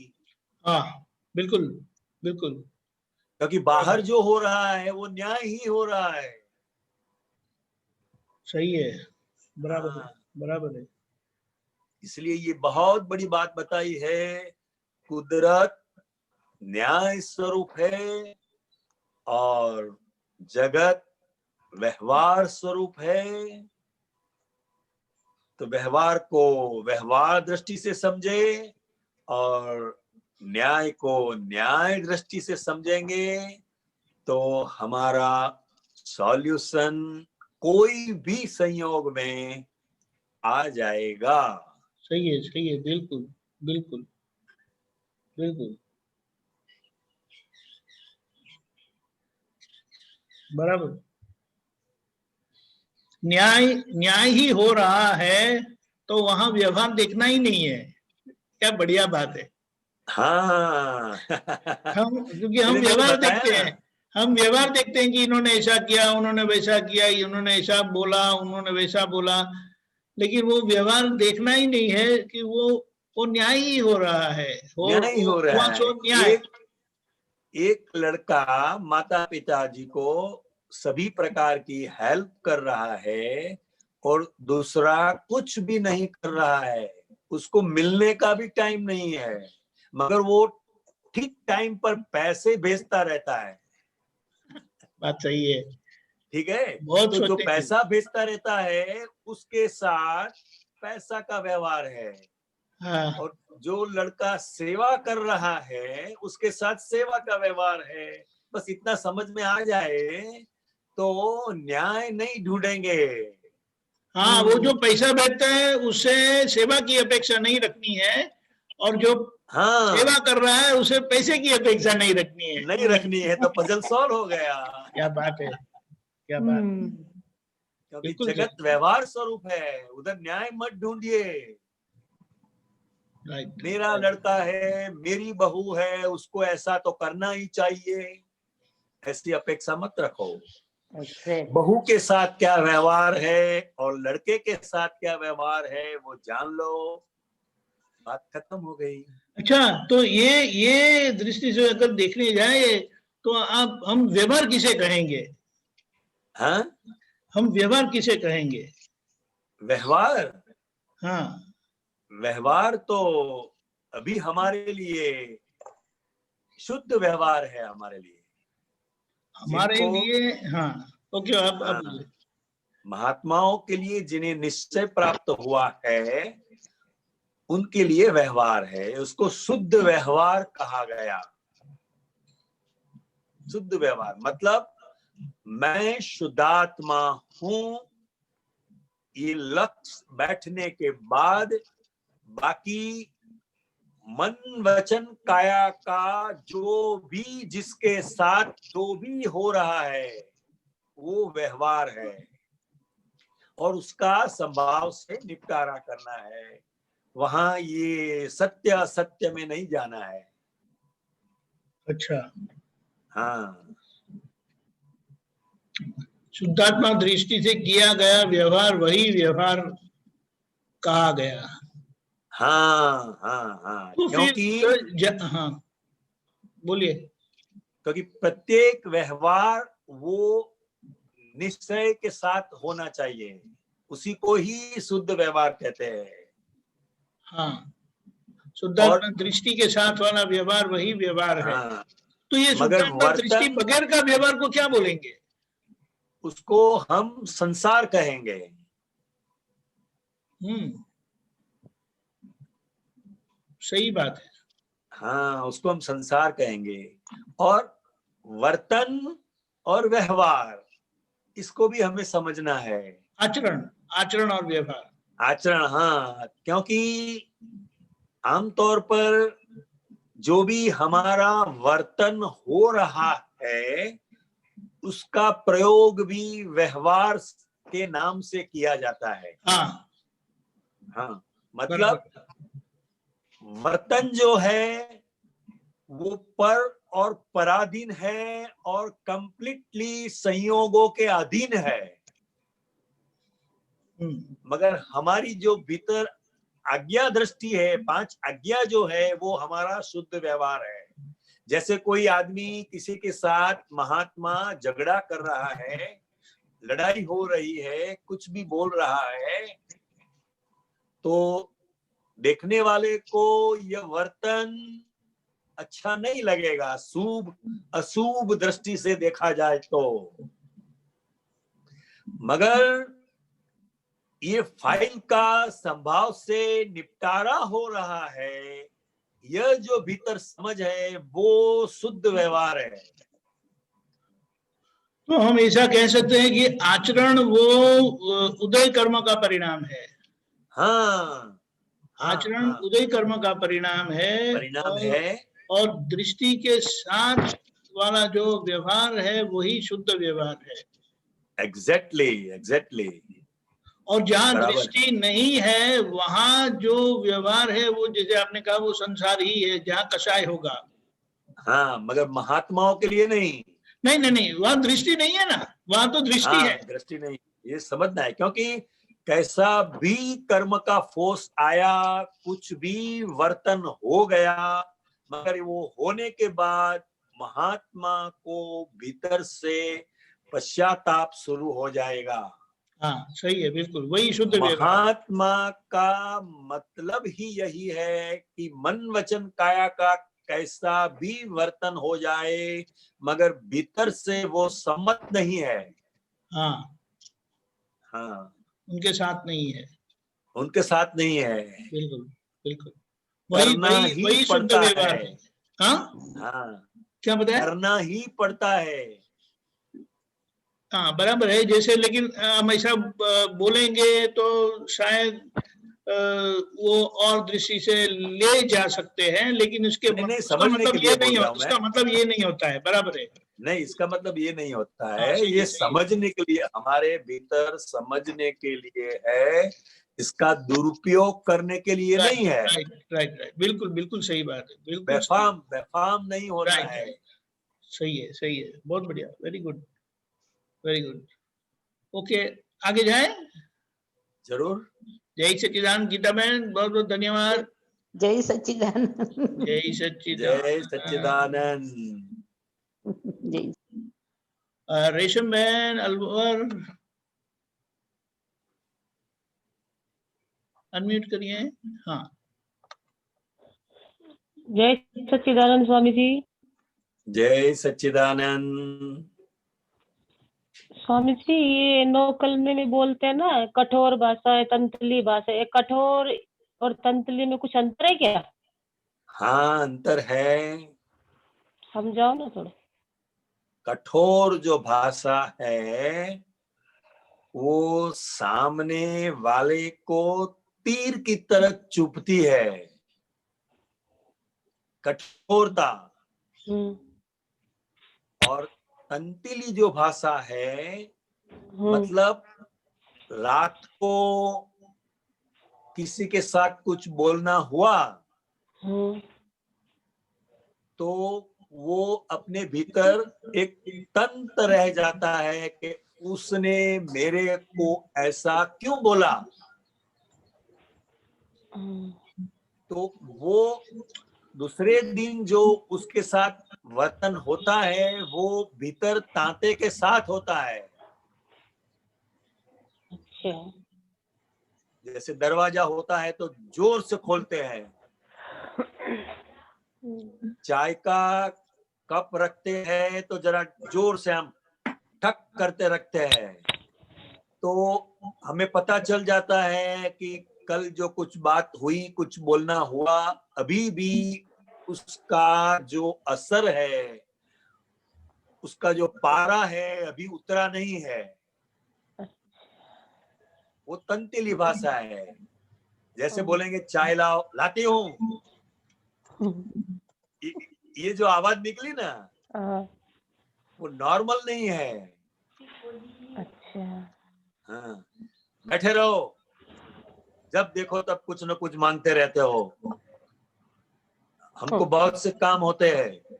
[SPEAKER 1] हाँ, बिल्कुल बिल्कुल,
[SPEAKER 2] क्योंकि बाहर जो हो रहा है वो न्याय ही हो रहा है।
[SPEAKER 1] सही है, बराबर है, बराबर है।
[SPEAKER 2] इसलिए ये बहुत बड़ी बात बताई है। कुदरत न्याय स्वरूप है और जगत व्यवहार स्वरूप है। तो व्यवहार को व्यवहार दृष्टि से समझे और न्याय को न्याय दृष्टि से समझेंगे तो हमारा सॉल्यूशन कोई भी संयोग में आ जाएगा।
[SPEAKER 1] सही है, बिल्कुल बिल्कुल बिल्कुल, बराबर। न्याय ही हो रहा है तो वहां व्यवहार देखना ही नहीं है। क्या बढ़िया बात है।
[SPEAKER 2] हाँ
[SPEAKER 1] क्योंकि हम व्यवहार देखते हैं, कि इन्होंने ऐसा किया, उन्होंने वैसा किया, इन्होंने ऐसा बोला, उन्होंने वैसा बोला, लेकिन वो व्यवहार देखना ही नहीं है कि वो न्याय ही हो रहा है।
[SPEAKER 2] न्याय ही हो रहा है। एक लड़का माता पिताजी को सभी प्रकार की हेल्प कर रहा है और दूसरा कुछ भी नहीं कर रहा है, उसको मिलने का भी टाइम नहीं है, मगर वो ठीक टाइम पर पैसे भेजता रहता है।
[SPEAKER 1] बात सही है,
[SPEAKER 2] ठीक है।
[SPEAKER 1] बहुत
[SPEAKER 2] तो जो पैसा भेजता रहता है उसके साथ पैसा का व्यवहार है।
[SPEAKER 1] हाँ।
[SPEAKER 2] और जो लड़का सेवा कर रहा है उसके साथ सेवा का व्यवहार है। बस इतना समझ में आ जाए तो न्याय नहीं ढूंढेंगे।
[SPEAKER 1] हाँ, वो जो पैसा भेजता है उससे सेवा की अपेक्षा नहीं रखनी है, और जो
[SPEAKER 2] हाँ,
[SPEAKER 1] सेवा कर रहा है, उसे पैसे की अपेक्षा नहीं रखनी है।
[SPEAKER 2] नहीं रखनी है, तो पजल सॉल्व हो गया।
[SPEAKER 1] क्या बात है, क्या बात है।
[SPEAKER 2] क्योंकि
[SPEAKER 1] बिल्कुल
[SPEAKER 2] जगत
[SPEAKER 1] सही।
[SPEAKER 2] व्यवहार स्वरूप है, उधर न्याय मत ढूंढिए।
[SPEAKER 1] राइट।
[SPEAKER 2] मेरा लड़का है, मेरी बहू है, उसको ऐसा तो करना ही चाहिए, ऐसी अपेक्षा मत रखो। बहू के साथ क्या व्यवहार है और लड़के के साथ क्या व्यवहार है वो जान लो, बात खत्म हो गई।
[SPEAKER 1] अच्छा, तो ये दृष्टि से अगर देखने जाए तो आप हम व्यवहार किसे कहेंगे?
[SPEAKER 2] हाँ,
[SPEAKER 1] हम व्यवहार किसे कहेंगे?
[SPEAKER 2] व्यवहार,
[SPEAKER 1] हाँ,
[SPEAKER 2] व्यवहार तो अभी हमारे लिए शुद्ध व्यवहार है, हमारे लिए
[SPEAKER 1] हमारे
[SPEAKER 2] जिनको,
[SPEAKER 1] लिए। हाँ, ओके, अब
[SPEAKER 2] हाँ,
[SPEAKER 1] बोलिए।
[SPEAKER 2] महात्माओं के लिए जिन्हें निश्चय प्राप्त हुआ है उनके लिए व्यवहार है, उसको शुद्ध व्यवहार कहा गया। शुद्ध व्यवहार मतलब मैं शुद्धात्मा हूं, ये लक्ष्य बैठने के बाद बाकी मन वचन काया का जो भी जिसके साथ जो भी हो रहा है वो व्यवहार है, और उसका संभाव से निपटारा करना है। वहां ये सत्य असत्य में नहीं जाना है।
[SPEAKER 1] अच्छा,
[SPEAKER 2] हाँ,
[SPEAKER 1] शुद्धात्मा दृष्टि से किया गया व्यवहार वही व्यवहार कहा गया।
[SPEAKER 2] हाँ, हाँ, हाँ,
[SPEAKER 1] तो फिर
[SPEAKER 2] क्योंकि
[SPEAKER 1] हाँ, बोलिए।
[SPEAKER 2] क्योंकि प्रत्येक व्यवहार वो निश्चय के साथ होना चाहिए, उसी को ही शुद्ध व्यवहार कहते हैं।
[SPEAKER 1] हाँ,
[SPEAKER 2] और
[SPEAKER 1] शुद्धात्मा दृष्टि के साथ वाला व्यवहार वही व्यवहार है।
[SPEAKER 2] हाँ,
[SPEAKER 1] तो ये
[SPEAKER 2] मगर
[SPEAKER 1] शुद्धात्मा दृष्टि
[SPEAKER 2] वर्तन,
[SPEAKER 1] बगैर का व्यवहार को क्या बोलेंगे?
[SPEAKER 2] उसको हम संसार कहेंगे।
[SPEAKER 1] सही बात है।
[SPEAKER 2] हाँ, उसको हम संसार कहेंगे। और वर्तन और व्यवहार, इसको भी हमें समझना है।
[SPEAKER 1] आचरण, आचरण और व्यवहार।
[SPEAKER 2] आचरण, हाँ, क्योंकि आमतौर पर जो भी हमारा वर्तन हो रहा है उसका प्रयोग भी व्यवहार के नाम से किया जाता है।
[SPEAKER 1] हाँ,
[SPEAKER 2] हाँ, मतलब
[SPEAKER 1] बराबर।
[SPEAKER 2] वर्तन जो है वो पर और पराधीन है और कंप्लीटली संयोगों के अधीन है। मगर हमारी जो भीतर आज्ञा दृष्टि है, 5 आज्ञा जो है वो हमारा शुद्ध व्यवहार है। जैसे कोई आदमी किसी के साथ महात्मा झगड़ा कर रहा है, लड़ाई हो रही है, कुछ भी बोल रहा है, तो देखने वाले को यह वर्तन अच्छा नहीं लगेगा, शुभ अशुभ दृष्टि से देखा जाए तो। मगर ये फाइल का संभाव से निपटारा हो रहा है, यह जो भीतर समझ है वो शुद्ध व्यवहार है।
[SPEAKER 1] तो हम ऐसा कह सकते हैं कि आचरण वो उदय कर्म का परिणाम है।
[SPEAKER 2] हाँ,
[SPEAKER 1] आचरण
[SPEAKER 2] हाँ,
[SPEAKER 1] उदय कर्म का परिणाम है।
[SPEAKER 2] परिणाम है।
[SPEAKER 1] और दृष्टि के साथ वाला जो व्यवहार है वही शुद्ध व्यवहार है।
[SPEAKER 2] Exactly, exactly.
[SPEAKER 1] और जहाँ दृष्टि नहीं है वहां जो व्यवहार है वो, जैसे आपने कहा, वो संसार ही है, जहाँ कषाय होगा।
[SPEAKER 2] हाँ, मगर महात्माओं के लिए नहीं।
[SPEAKER 1] नहीं नहीं नहीं, वहां दृष्टि नहीं है ना, वहां तो दृष्टि
[SPEAKER 2] हाँ,
[SPEAKER 1] है।
[SPEAKER 2] दृष्टि नहीं, ये समझना है। क्योंकि कैसा भी कर्म का फोर्स आया, कुछ भी वर्तन हो गया, मगर वो होने के बाद महात्मा को भीतर से पश्चाताप शुरू हो जाएगा।
[SPEAKER 1] हाँ, सही है, बिल्कुल वही शुद्ध व्यवहार।
[SPEAKER 2] महात्मा का मतलब ही यही है कि मन वचन काया का कैसा भी वर्तन हो जाए, मगर भीतर से वो सम्मत नहीं है।
[SPEAKER 1] हाँ,
[SPEAKER 2] हाँ,
[SPEAKER 1] उनके साथ नहीं है।
[SPEAKER 2] उनके साथ नहीं है।
[SPEAKER 1] बिल्कुल बिल्कुल, वही
[SPEAKER 2] करना
[SPEAKER 1] वही
[SPEAKER 2] ही
[SPEAKER 1] वही शुद्ध
[SPEAKER 2] पड़ता
[SPEAKER 1] व्यवहार
[SPEAKER 2] है।
[SPEAKER 1] है। हाँ,
[SPEAKER 2] हाँ,
[SPEAKER 1] क्या बताया?
[SPEAKER 2] करना ही पड़ता है।
[SPEAKER 1] हाँ, बराबर है। जैसे लेकिन हम ऐसा बोलेंगे तो शायद वो और दृष्टि से ले जा सकते हैं, लेकिन उसके उसका मतलब ये नहीं होता, इसका मतलब ये नहीं होता है, बराबर है?
[SPEAKER 2] नहीं, इसका मतलब ये नहीं होता है, ये समझने के लिए, हमारे भीतर समझने के लिए है, इसका दुरुपयोग करने के लिए नहीं है।
[SPEAKER 1] राइट, बिल्कुल बिल्कुल सही बात है, बिल्कुल
[SPEAKER 2] बेफाम नहीं होना है।
[SPEAKER 1] सही है, बहुत बढ़िया, वेरी गुड। ओके, आगे जाएं?
[SPEAKER 2] जरूर।
[SPEAKER 1] जय सच्चिदानंद। गीता बहन, बहुत बहुत धन्यवाद।
[SPEAKER 4] जय सच्चिदानंद।
[SPEAKER 1] जय
[SPEAKER 2] सच्चिदानंद।
[SPEAKER 4] जय।
[SPEAKER 1] रेशम बहन, अलवर, अनम्यूट करिए। हाँ,
[SPEAKER 5] जय सच्चिदानंद स्वामी जी।
[SPEAKER 2] जय सच्चिदानंद।
[SPEAKER 5] स्वामी जी, ये नौकल में बोलते हैं ना, कठोर भाषा है, तंतली भाषा है। कठोर और तंतली में कुछ अंतर है क्या?
[SPEAKER 2] हाँ, अंतर है।
[SPEAKER 5] समझाओ ना थोड़ा।
[SPEAKER 2] कठोर जो भाषा है वो सामने वाले को तीर की तरह चुभती है, कठोरता। और तंतीली जो भाषा है, मतलब रात को किसी के साथ कुछ बोलना हुआ तो वो अपने भीतर एक तंत्र रह जाता है कि उसने मेरे को ऐसा क्यों बोला। तो वो दूसरे दिन जो उसके साथ वर्तन होता है वो भीतर तांते के साथ होता है।
[SPEAKER 5] अच्छा।
[SPEAKER 2] जैसे दरवाजा होता है तो जोर से खोलते हैं, चाय का कप रखते हैं तो जरा जोर से हम ठक करते रखते हैं, तो हमें पता चल जाता है कि कल जो कुछ बात हुई, कुछ बोलना हुआ, अभी भी उसका जो असर है, उसका जो पारा है अभी उतरा नहीं है। वो तंतीली भाषा है। जैसे बोलेंगे चाय लाओ, लाती हूँ, ये जो आवाज निकली ना वो नॉर्मल नहीं है।
[SPEAKER 5] अच्छा।
[SPEAKER 2] हाँ, बैठे रहो, जब देखो तब कुछ न कुछ मांगते रहते हो, हमको बहुत से काम होते हैं,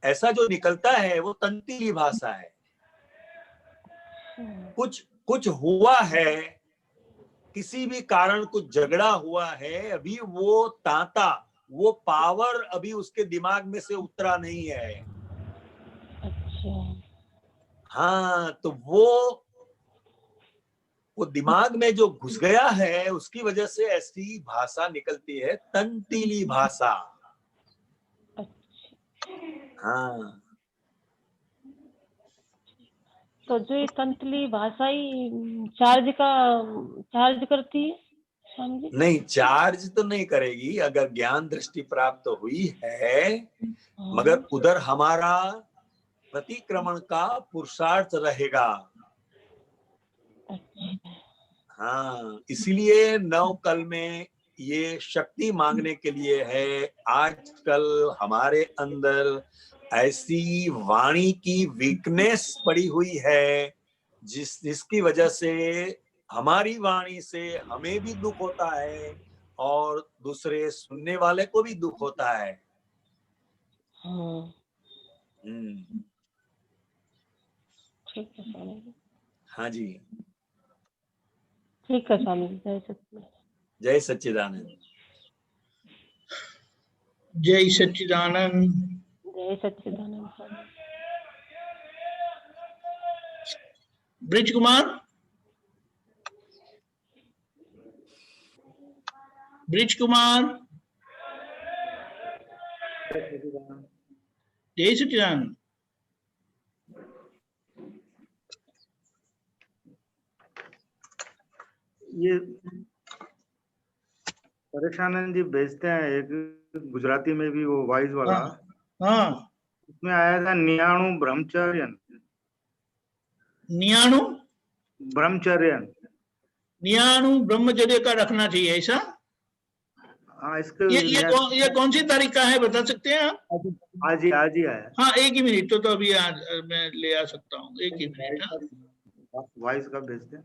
[SPEAKER 2] ऐसा जो निकलता है वो तंतीली भाषा है। कुछ हुआ है, किसी भी कारण कुछ झगड़ा हुआ है, अभी वो तांता, वो पावर अभी उसके दिमाग में से उतरा नहीं है।
[SPEAKER 5] अच्छा।
[SPEAKER 2] हाँ, तो वो दिमाग में जो घुस गया है उसकी वजह से ऐसी भाषा निकलती है, तंतीली भाषा। हाँ,
[SPEAKER 5] तो जो ये तंतली भाषा ही चार्ज करती है स्वामी जी?
[SPEAKER 2] नहीं, चार्ज तो नहीं करेगी अगर ज्ञान दृष्टि प्राप्त हुई है, मगर उधर हमारा प्रतिक्रमण का पुरुषार्थ रहेगा। हाँ, इसलिए नवकल में ये शक्ति मांगने के लिए है। आजकल हमारे अंदर ऐसी वाणी की वीकनेस पड़ी हुई है जिसकी वजह से हमारी वाणी से हमें भी दुख होता है और दूसरे सुनने वाले को भी दुख होता है।
[SPEAKER 5] ठीक है स्वामी जी।
[SPEAKER 2] हाँ जी,
[SPEAKER 5] ठीक है स्वामी जी। जय सच्चिदानंद।
[SPEAKER 2] जय सच्चिदानंद।
[SPEAKER 1] जय सच्चिदानंद।
[SPEAKER 5] जय सच्चिदानंद स्वामी।
[SPEAKER 1] ब्रिज कुमार, ब्रिज कुमार, जय सच्चिदानंद।
[SPEAKER 6] ये परेशानंद जी भेजते हैं एक गुजराती में भी, वो वॉइस वाला।
[SPEAKER 1] हाँ,
[SPEAKER 6] उसमें आया था नियाणु ब्रह्मचर्य।
[SPEAKER 1] नियाणु
[SPEAKER 6] ब्रह्मचर्य
[SPEAKER 1] नियाणु ब्रह्मचर्य का रखना चाहिए, ऐसा?
[SPEAKER 6] हाँ, इसके
[SPEAKER 1] ये कौन सी तारीख का है, बता सकते हैं आप?
[SPEAKER 6] आज ही आया।
[SPEAKER 1] हाँ, एक ही मिनट, तो अभी आज मैं ले आ सकता हूँ, एक ही मिनट।
[SPEAKER 6] वॉइस का भेजते हैं।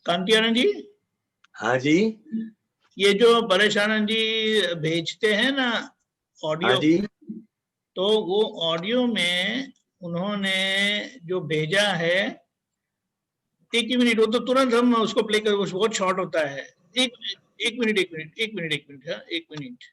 [SPEAKER 1] कांति आनंद जी।
[SPEAKER 2] हाँ जी।
[SPEAKER 1] ये जो परेश आनंद जी भेजते हैं ना ऑडियो,
[SPEAKER 2] हाँ जी।
[SPEAKER 1] तो वो ऑडियो में उन्होंने जो भेजा है, एक ही मिनट, वो तो तुरंत हम उसको प्ले कर, बहुत शॉर्ट होता है। एक मिनट, हाँ, एक मिनट।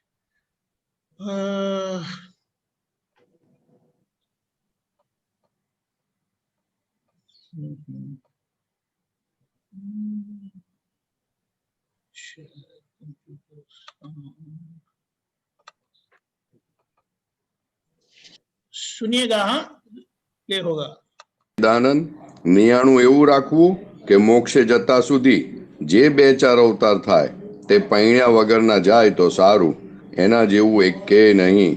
[SPEAKER 1] सुनिएगा, हाँ, प्ले होगा।
[SPEAKER 7] દાનંદ નિયાણું એવું રાખવું કે મોક્ષે જતા સુધી જે બે ચાર અવતાર થાય તે પૈણ્યા વગરના જાય તો સારું, એના જેવું એક કે નહીં.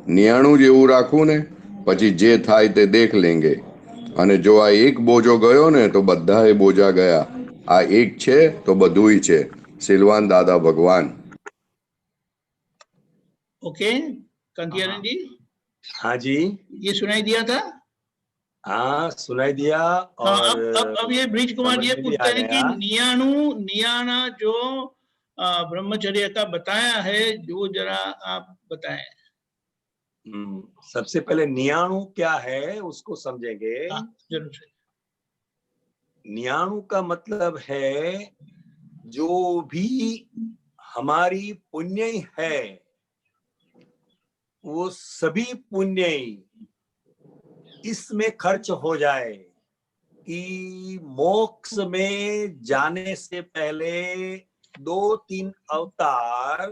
[SPEAKER 7] નિયાણું જેવું રાખવું ને પછી જે થાય તે દેખ લેંગે. અને જો આ એક બોજો ગયો ને તો બધાએ બોજા ગયા. આ એક છે તો બધુંય છે. સિલવાન દાદા ભગવાન.
[SPEAKER 1] ओके, कांति आनंद जी।
[SPEAKER 2] हाँ जी,
[SPEAKER 1] ये सुनाई दिया था?
[SPEAKER 2] हाँ, सुनाई दिया।
[SPEAKER 1] हाँ,
[SPEAKER 2] और
[SPEAKER 1] अब ये ब्रिज कुमार जी पूछते हैं कि नियाणा जो ब्रह्मचर्य का बताया है, जो जरा आप बताएं।
[SPEAKER 2] सबसे पहले नियाणु क्या है उसको समझेंगे।
[SPEAKER 1] जरूर से।
[SPEAKER 2] नियाणु का मतलब है जो भी हमारी पुण्य है वो सभी पुण्य इसमें खर्च हो जाए कि मोक्ष में जाने से पहले 2-3 अवतार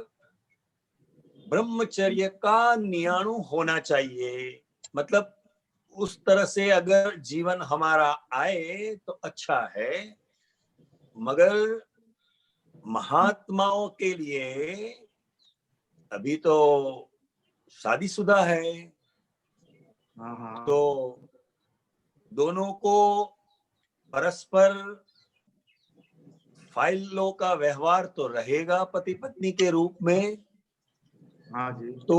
[SPEAKER 2] ब्रह्मचर्य का नियाणु होना चाहिए। मतलब उस तरह से अगर जीवन हमारा आए तो अच्छा है, मगर महात्माओं के लिए अभी तो शादीशुदा है, तो दोनों को परस्पर फाइलों का व्यवहार तो रहेगा पति पत्नी के रूप में।
[SPEAKER 6] हाँ जी।
[SPEAKER 2] तो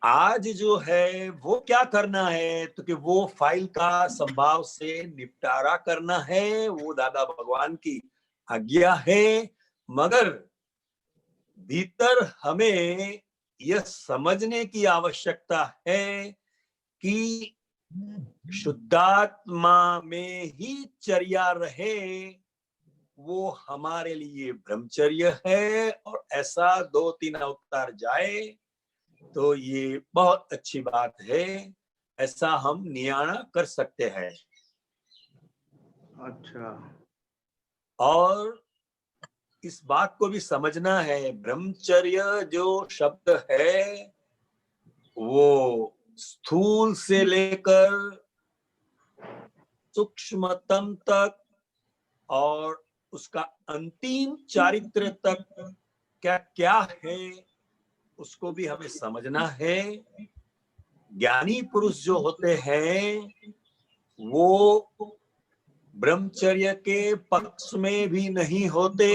[SPEAKER 2] आज जो है वो क्या करना है, तो कि वो फाइल का संभाव से निपटारा करना है, वो दादा भगवान की आज्ञा है। मगर भीतर हमें यह समझने की आवश्यकता है कि शुद्धात्मा में ही चर्या रहे, वो हमारे लिए ब्रह्मचर्य है। और ऐसा 2-3 अवतार जाए तो ये बहुत अच्छी बात है, ऐसा हम नियाणा कर सकते हैं।
[SPEAKER 6] अच्छा।
[SPEAKER 2] और इस बात को भी समझना है, ब्रह्मचर्य जो शब्द है वो स्थूल से लेकर सूक्ष्मतम तक और उसका अंतिम चारित्र तक क्या क्या है उसको भी हमें समझना है। ज्ञानी पुरुष जो होते हैं वो ब्रह्मचर्य के पक्ष में भी नहीं होते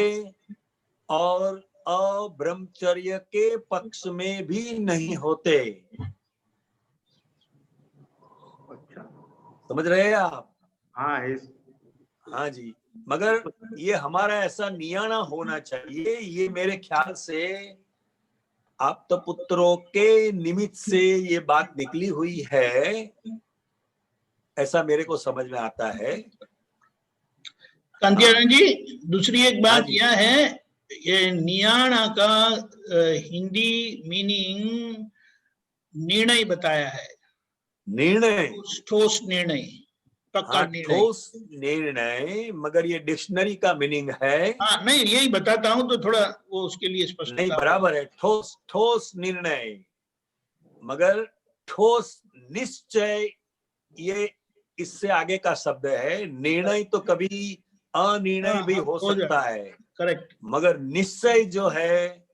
[SPEAKER 2] और अब्रह्मचर्य के पक्ष में भी नहीं होते।
[SPEAKER 6] अच्छा,
[SPEAKER 2] समझ रहे हैं आप?
[SPEAKER 6] हाँ है।
[SPEAKER 2] हाँ जी, मगर ये हमारा ऐसा नियाणा होना चाहिए। ये मेरे ख्याल से आप तो पुत्रों के निमित्त से ये बात निकली हुई है, ऐसा मेरे को समझ में आता है।
[SPEAKER 1] कांति आनंद जी, दूसरी एक बात यह है, ये नियाणा का हिंदी मीनिंग निर्णय बताया है।
[SPEAKER 2] निर्णय,
[SPEAKER 1] ठोस निर्णय, पक्का निर्णय।
[SPEAKER 2] ठोस निर्णय, मगर ये डिक्शनरी का मीनिंग है।
[SPEAKER 1] हाँ, नहीं, यही बताता हूं तो थोड़ा वो उसके लिए स्पष्ट
[SPEAKER 2] नहीं, बराबर है, ठोस ठोस निर्णय, मगर ठोस निश्चय ये इससे आगे का शब्द है। निर्णय तो कभी अनिर्णय भी हो सकता है,
[SPEAKER 1] करेक्ट,
[SPEAKER 2] मगर निश्चय जो है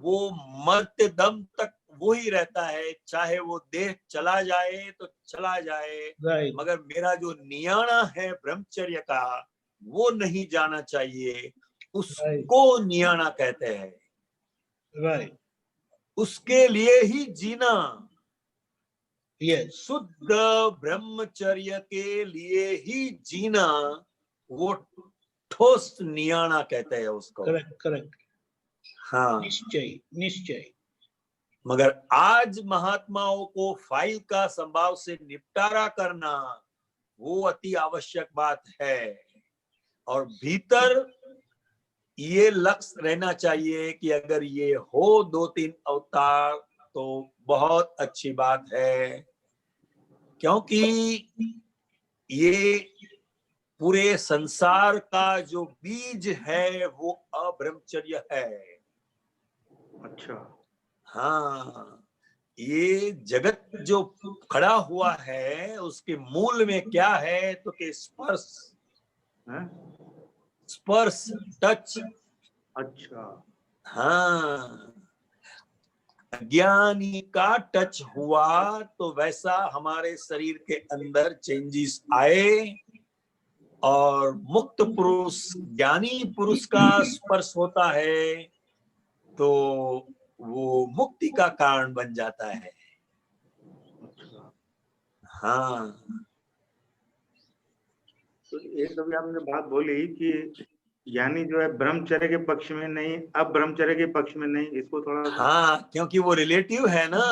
[SPEAKER 2] वो मरते दम तक वो ही रहता है। चाहे वो देह चला जाए तो चला जाए,
[SPEAKER 1] राइट,
[SPEAKER 2] मगर मेरा जो नियाणा है ब्रह्मचर्य का वो नहीं जाना चाहिए। उसको नियाणा कहते हैं,
[SPEAKER 1] राइट,
[SPEAKER 2] उसके लिए ही जीना।
[SPEAKER 1] यस,
[SPEAKER 2] शुद्ध ब्रह्मचर्य के लिए ही जीना, वो ठोस नियाणा कहते हैं उसको।
[SPEAKER 1] करेक्ट, करेक्ट,
[SPEAKER 2] हाँ,
[SPEAKER 1] निश्चय, निश्चय,
[SPEAKER 2] मगर आज महात्माओं को फाइल का संभाव से निपटारा करना वो अति आवश्यक बात है। और भीतर ये लक्ष्य रहना चाहिए कि अगर ये हो 2-3 अवतार तो बहुत अच्छी बात है, क्योंकि ये पूरे संसार का जो बीज है वो अब्रह्मचर्य है।
[SPEAKER 6] अच्छा,
[SPEAKER 2] हाँ, ये जगत जो खड़ा हुआ है उसके मूल में क्या है तो कि स्पर्श,
[SPEAKER 6] है?
[SPEAKER 2] स्पर्श, टच।
[SPEAKER 6] अच्छा,
[SPEAKER 2] हाँ, अज्ञानी का टच हुआ तो वैसा हमारे शरीर के अंदर चेंजेस आए, और मुक्त पुरुष, ज्ञानी पुरुष का स्पर्श होता है तो वो मुक्ति का कारण बन जाता है।
[SPEAKER 6] अच्छा।
[SPEAKER 2] हाँ,
[SPEAKER 6] तो एक अभी आपने बात बोली कि यानी जो है ब्रह्मचर्य के पक्ष में नहीं, अब ब्रह्मचर्य के पक्ष में नहीं, इसको थोड़ा
[SPEAKER 2] हाँ, क्योंकि वो रिलेटिव है ना।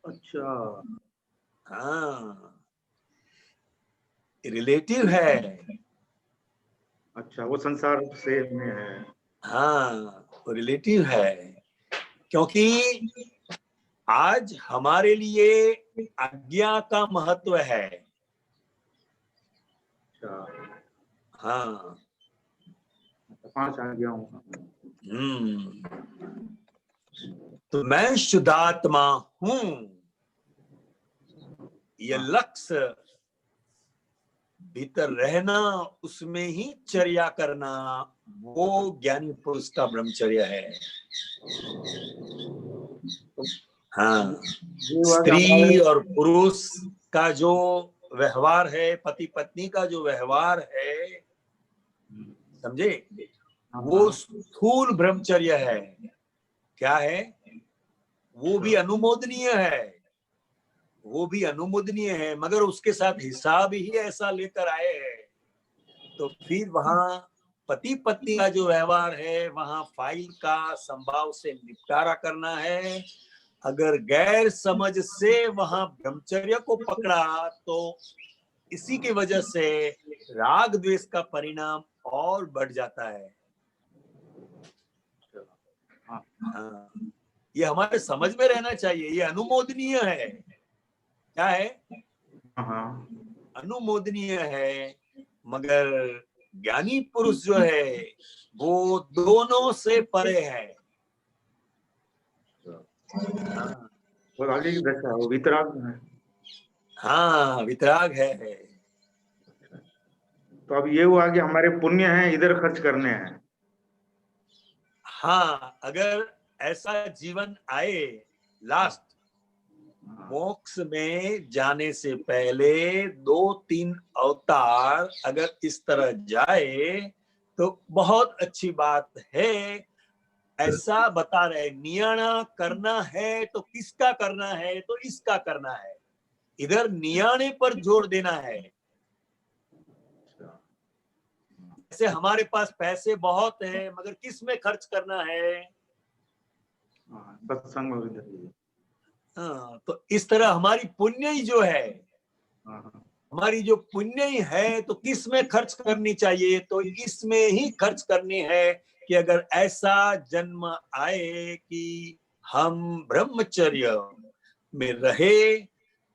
[SPEAKER 6] अच्छा,
[SPEAKER 2] हाँ, रिलेटिव है।
[SPEAKER 6] अच्छा, वो संसार से में है।
[SPEAKER 2] हाँ, वो रिलेटिव है, क्योंकि आज हमारे लिए आज्ञा का महत्व है।
[SPEAKER 6] अच्छा,
[SPEAKER 2] हाँ,
[SPEAKER 6] 5 आज्ञाओं का।
[SPEAKER 2] तो मैं शुद्धात्मा हूं, ये लक्ष्य भीतर रहना, उसमें ही चर्या करना, वो ज्ञानी पुरुष का ब्रह्मचर्य है। हाँ, स्त्री और पुरुष का जो व्यवहार है, पति पत्नी का जो व्यवहार है, समझे, वो स्थूल ब्रह्मचर्य है। क्या है? वो भी अनुमोदनीय है, वो भी अनुमोदनीय है, मगर उसके साथ हिसाब ही ऐसा लेकर आए हैं। तो फिर वहां पति पत्नी का जो व्यवहार है वहां फाइल का संभाव से निपटारा करना है। अगर गैर समझ से वहां ब्रह्मचर्य को पकड़ा तो इसी की वजह से राग द्वेष का परिणाम और बढ़ जाता है। हाँ, ये हमारे समझ में रहना चाहिए, ये अनुमोदनीय है। क्या है? अनुमोदनीय है, मगर ज्ञानी पुरुष जो है वो दोनों से परे है।
[SPEAKER 6] वो आगे की दशा, वो वितराग है।
[SPEAKER 2] हाँ, वितराग है।
[SPEAKER 6] तो अब ये हुआ कि हमारे पुण्य हैं इधर खर्च करने हैं।
[SPEAKER 2] हाँ, अगर ऐसा जीवन आए, लास्ट मोक्ष में जाने से पहले 2-3 अवतार अगर इस तरह जाए तो बहुत अच्छी बात है। ऐसा बता रहे, नियाणा करना है तो किसका करना है? तो इसका करना है। इधर नियाणे पर जोर देना है। ऐसे हमारे पास पैसे बहुत हैं, मगर किस में खर्च करना है?
[SPEAKER 6] सत्संग में।
[SPEAKER 2] हाँ, तो इस तरह हमारी पुण्य ही जो है, हमारी जो पुण्य ही है तो किस में खर्च करनी चाहिए? तो इसमें ही खर्च करनी है कि अगर ऐसा जन्म आए कि हम ब्रह्मचर्य में रहे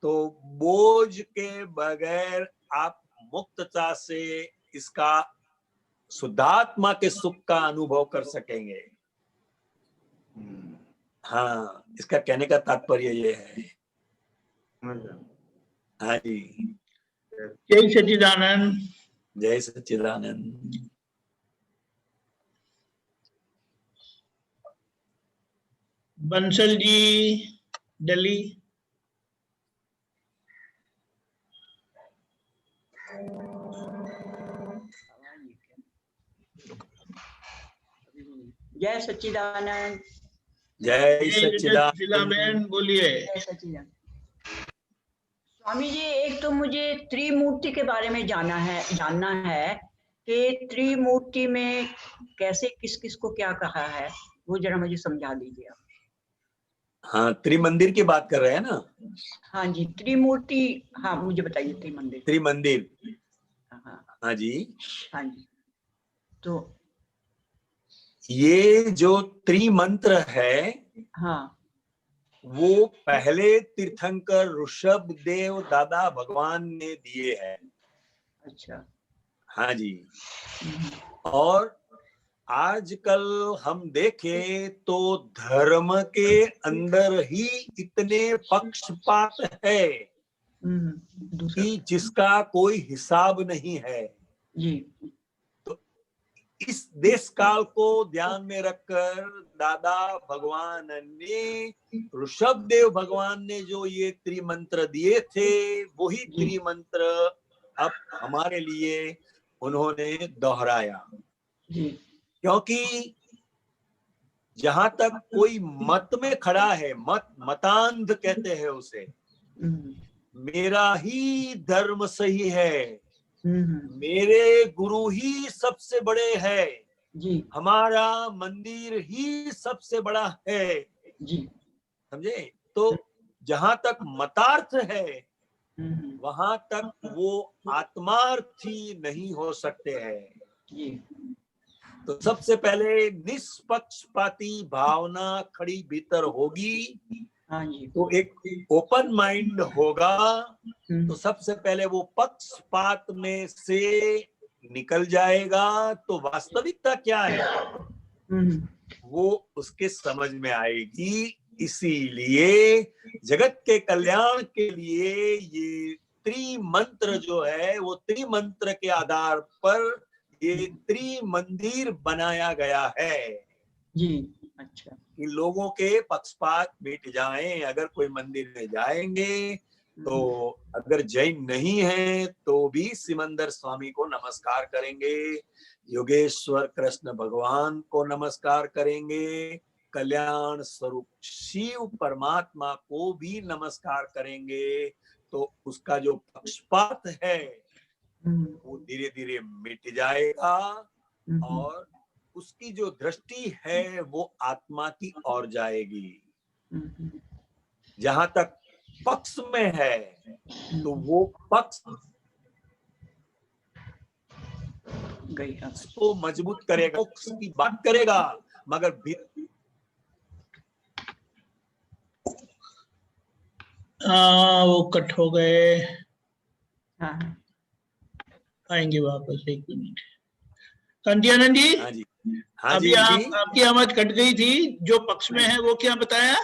[SPEAKER 2] तो बोझ के बगैर आप मुक्तता से इसका शुद्धात्मा के सुख का अनुभव कर सकेंगे। हाँ, इसका कहने का तात्पर्य ये है। हाँ जी,
[SPEAKER 1] जय सच्चिदानंद।
[SPEAKER 2] जय सच्चिदानंद।
[SPEAKER 1] बंसल जी दिल्ली।
[SPEAKER 8] जय सच्चिदानंद।
[SPEAKER 2] जय सच्चिदानंद।
[SPEAKER 1] बहन बोलिए।
[SPEAKER 8] जय सच्चिदानंद। स्वामी जी, एक तो मुझे त्रिमूर्ति के बारे में जानना है कि त्रिमूर्ति में कैसे किस किस को क्या कहा है, वो जरा मुझे समझा दीजिए आप।
[SPEAKER 2] हाँ, त्रिमंदिर की बात कर रहे हैं ना?
[SPEAKER 8] हाँ जी, त्रिमूर्ति। हाँ, मुझे बताइए त्रिमंदिर।
[SPEAKER 2] त्रिमंदिर,
[SPEAKER 8] हाँ
[SPEAKER 2] हाँ जी।
[SPEAKER 8] हाँ जी। तो
[SPEAKER 2] ये जो त्रिमंत्र है,
[SPEAKER 8] हाँ,
[SPEAKER 2] वो पहले तीर्थंकर ऋषभ देव दादा भगवान ने दिए हैं।
[SPEAKER 8] अच्छा।
[SPEAKER 2] हाँ जी। और आजकल हम देखें तो धर्म के अंदर ही इतने पक्षपात है कि जिसका कोई हिसाब नहीं है
[SPEAKER 8] जी।
[SPEAKER 2] तो इस देश काल को ध्यान में रखकर दादा भगवान ने, ऋषभ देव भगवान ने जो ये त्रिमंत्र दिए थे, वही त्रिमंत्र अब हमारे लिए उन्होंने दोहराया।
[SPEAKER 8] जी।
[SPEAKER 2] क्योंकि जहां तक कोई मत में खड़ा है, मतांध कहते हैं उसे, मेरा ही धर्म सही है, मेरे गुरु ही सबसे बड़े है
[SPEAKER 8] जी,
[SPEAKER 2] हमारा मंदिर ही सबसे बड़ा है
[SPEAKER 8] जी,
[SPEAKER 2] समझे। तो जहां तक मतार्थ है वहां तक वो आत्मार्थी नहीं हो सकते हैं।
[SPEAKER 8] जी।
[SPEAKER 2] तो सबसे पहले निष्पक्षपाती भावना खड़ी भीतर होगी,
[SPEAKER 8] हाँ जी।
[SPEAKER 2] तो एक ओपन माइंड होगा, तो सबसे पहले वो पक्षपात में से निकल जाएगा। तो वास्तविकता क्या है वो उसके समझ में आएगी। इसीलिए जगत के कल्याण के लिए ये त्रिमंत्र जो है, वो त्रिमंत्र के आधार पर ये त्रिमंदिर बनाया गया है
[SPEAKER 8] जी। अच्छा।
[SPEAKER 2] कि लोगों के पक्षपात मिट जाएं। अगर कोई मंदिर में जाएंगे तो अगर जैन नहीं है तो भी सिमंदर स्वामी को नमस्कार करेंगे, योगेश्वर कृष्ण भगवान को नमस्कार करेंगे, कल्याण स्वरूप शिव परमात्मा को भी नमस्कार करेंगे। तो उसका जो पक्षपात है वो धीरे धीरे मिट जाएगा और उसकी जो दृष्टि है वो आत्मा की ओर जाएगी। जहां तक पक्ष में है तो वो पक्ष को मजबूत करेगा, पक्ष की बात करेगा, मगर
[SPEAKER 1] वो कट हो गए।
[SPEAKER 8] हाँ,
[SPEAKER 1] आएंगे वापस, एक मिनट। कांतियानंद जी।
[SPEAKER 2] हाँ जी। हाँ
[SPEAKER 1] अभी
[SPEAKER 2] जी,
[SPEAKER 1] आपकी आवाज कट गई थी। जो पक्ष में है वो क्या बताया?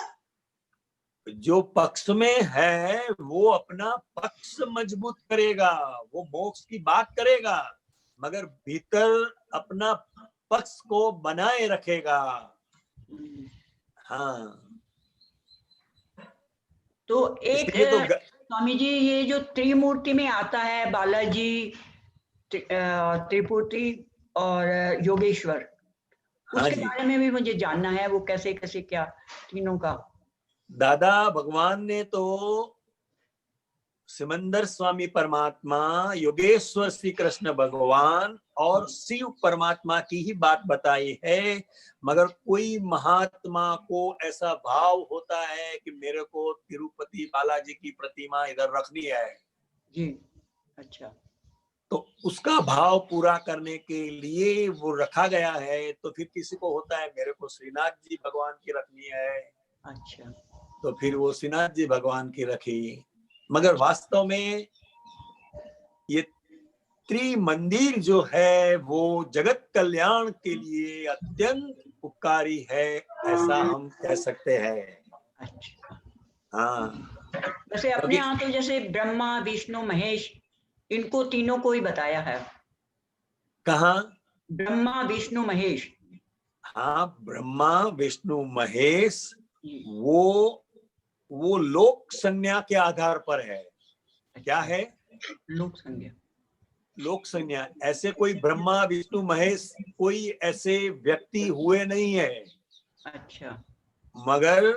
[SPEAKER 2] जो पक्ष में है वो अपना पक्ष मजबूत करेगा, वो मोक्ष की बात करेगा, मगर भीतर अपना पक्ष को बनाए रखेगा। हाँ।
[SPEAKER 8] तो एक स्वामी जी, ये जो त्रिमूर्ति में आता है बालाजी, त्रिपुटी और योगेश्वर, उसके बारे में भी मुझे जानना है, वो कैसे कैसे क्या तीनों का।
[SPEAKER 2] दादा भगवान ने तो सिमंदर स्वामी परमात्मा, योगेश्वर श्री कृष्ण भगवान और शिव परमात्मा की ही बात बताई है, मगर कोई महात्मा को ऐसा भाव होता है कि मेरे को तिरुपति बालाजी की प्रतिमा इधर रखनी है
[SPEAKER 8] जी। अच्छा।
[SPEAKER 2] तो उसका भाव पूरा करने के लिए वो रखा गया है। तो फिर किसी को होता है मेरे को श्रीनाथ जी भगवान की रखनी है,
[SPEAKER 8] अच्छा,
[SPEAKER 2] तो फिर वो श्रीनाथ जी भगवान की रखी। मगर वास्तव में ये त्रिमंदिर जो है वो जगत कल्याण के लिए अत्यंत उपकारी है, ऐसा हम कह सकते हैं।
[SPEAKER 8] अच्छा।
[SPEAKER 2] हाँ।
[SPEAKER 8] वैसे अपने यहाँ तो जैसे ब्रह्मा विष्णु महेश इनको तीनों को ही बताया है।
[SPEAKER 2] कहाँ?
[SPEAKER 8] ब्रह्मा विष्णु महेश।
[SPEAKER 2] हाँ, ब्रह्मा विष्णु महेश वो लोक संज्ञा के आधार पर है। क्या है?
[SPEAKER 8] लोक संज्ञा।
[SPEAKER 2] लोक संज्ञा। ऐसे कोई ब्रह्मा विष्णु महेश कोई ऐसे व्यक्ति हुए नहीं है।
[SPEAKER 8] अच्छा।
[SPEAKER 2] मगर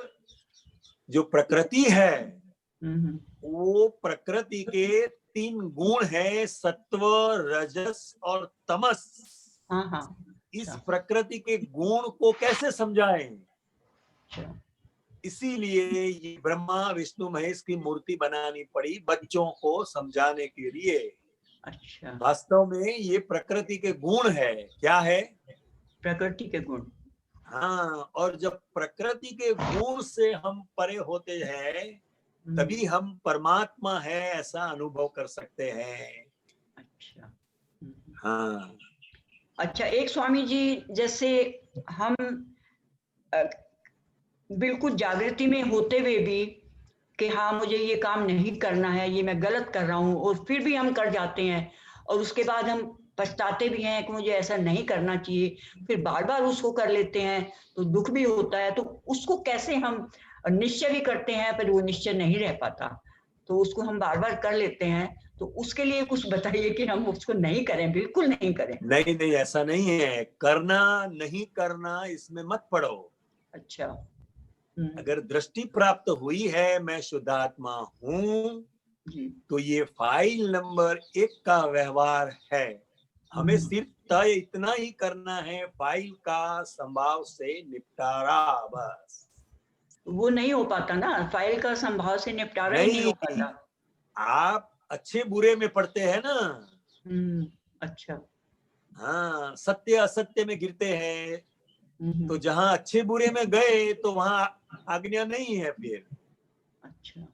[SPEAKER 2] जो प्रकृति है वो प्रकृति के 3 गुण है, सत्व, रजस और तमस।
[SPEAKER 8] हाँ हाँ।
[SPEAKER 2] इस प्रकृति के गुण को कैसे समझाएं? इसीलिए ये ब्रह्मा विष्णु महेश की मूर्ति बनानी पड़ी बच्चों को समझाने के लिए।
[SPEAKER 8] अच्छा।
[SPEAKER 2] वास्तव में ये प्रकृति के गुण है। क्या है?
[SPEAKER 8] प्रकृति के गुण।
[SPEAKER 2] हाँ, और जब प्रकृति के गुण से हम परे होते हैं तभी हम परमात्मा है ऐसा अनुभव कर सकते हैं।
[SPEAKER 8] अच्छा।
[SPEAKER 2] हाँ।
[SPEAKER 8] अच्छा, एक स्वामी जी, जैसे हम बिल्कुल जागृति में होते हुए भी कि हाँ मुझे ये काम नहीं करना है, ये मैं गलत कर रहा हूँ, और फिर भी हम कर जाते हैं और उसके बाद हम पछताते भी हैं कि मुझे ऐसा नहीं करना चाहिए, फिर बार बार उसको कर लेते हैं तो दुख भी होता है। तो उसको कैसे हम निश्चय भी करते हैं पर वो निश्चय नहीं रह पाता, तो उसको हम बार बार कर लेते हैं, तो उसके लिए कुछ बताइए कि हम उसको नहीं करें, बिल्कुल नहीं करें।
[SPEAKER 2] नहीं नहीं, ऐसा नहीं है। करना नहीं करना इसमें मत पड़ो।
[SPEAKER 8] अच्छा।
[SPEAKER 2] अगर दृष्टि प्राप्त हुई है मैं शुद्धात्मा हूँ तो ये फाइल नंबर 1 का व्यवहार है। हमें सिर्फ तय इतना ही करना है, फाइल का संभाव से निपटारा, बस।
[SPEAKER 8] वो नहीं हो पाता ना, फाइल का संभाव से निपटारा ही नहीं हो पाता।
[SPEAKER 2] आप अच्छे बुरे में पढ़ते हैं ना।
[SPEAKER 8] अच्छा।
[SPEAKER 2] हाँ, सत्य असत्य में गिरते हैं, तो जहाँ अच्छे बुरे में गए तो वहां आज्ञा नहीं है फिर।
[SPEAKER 8] अच्छा।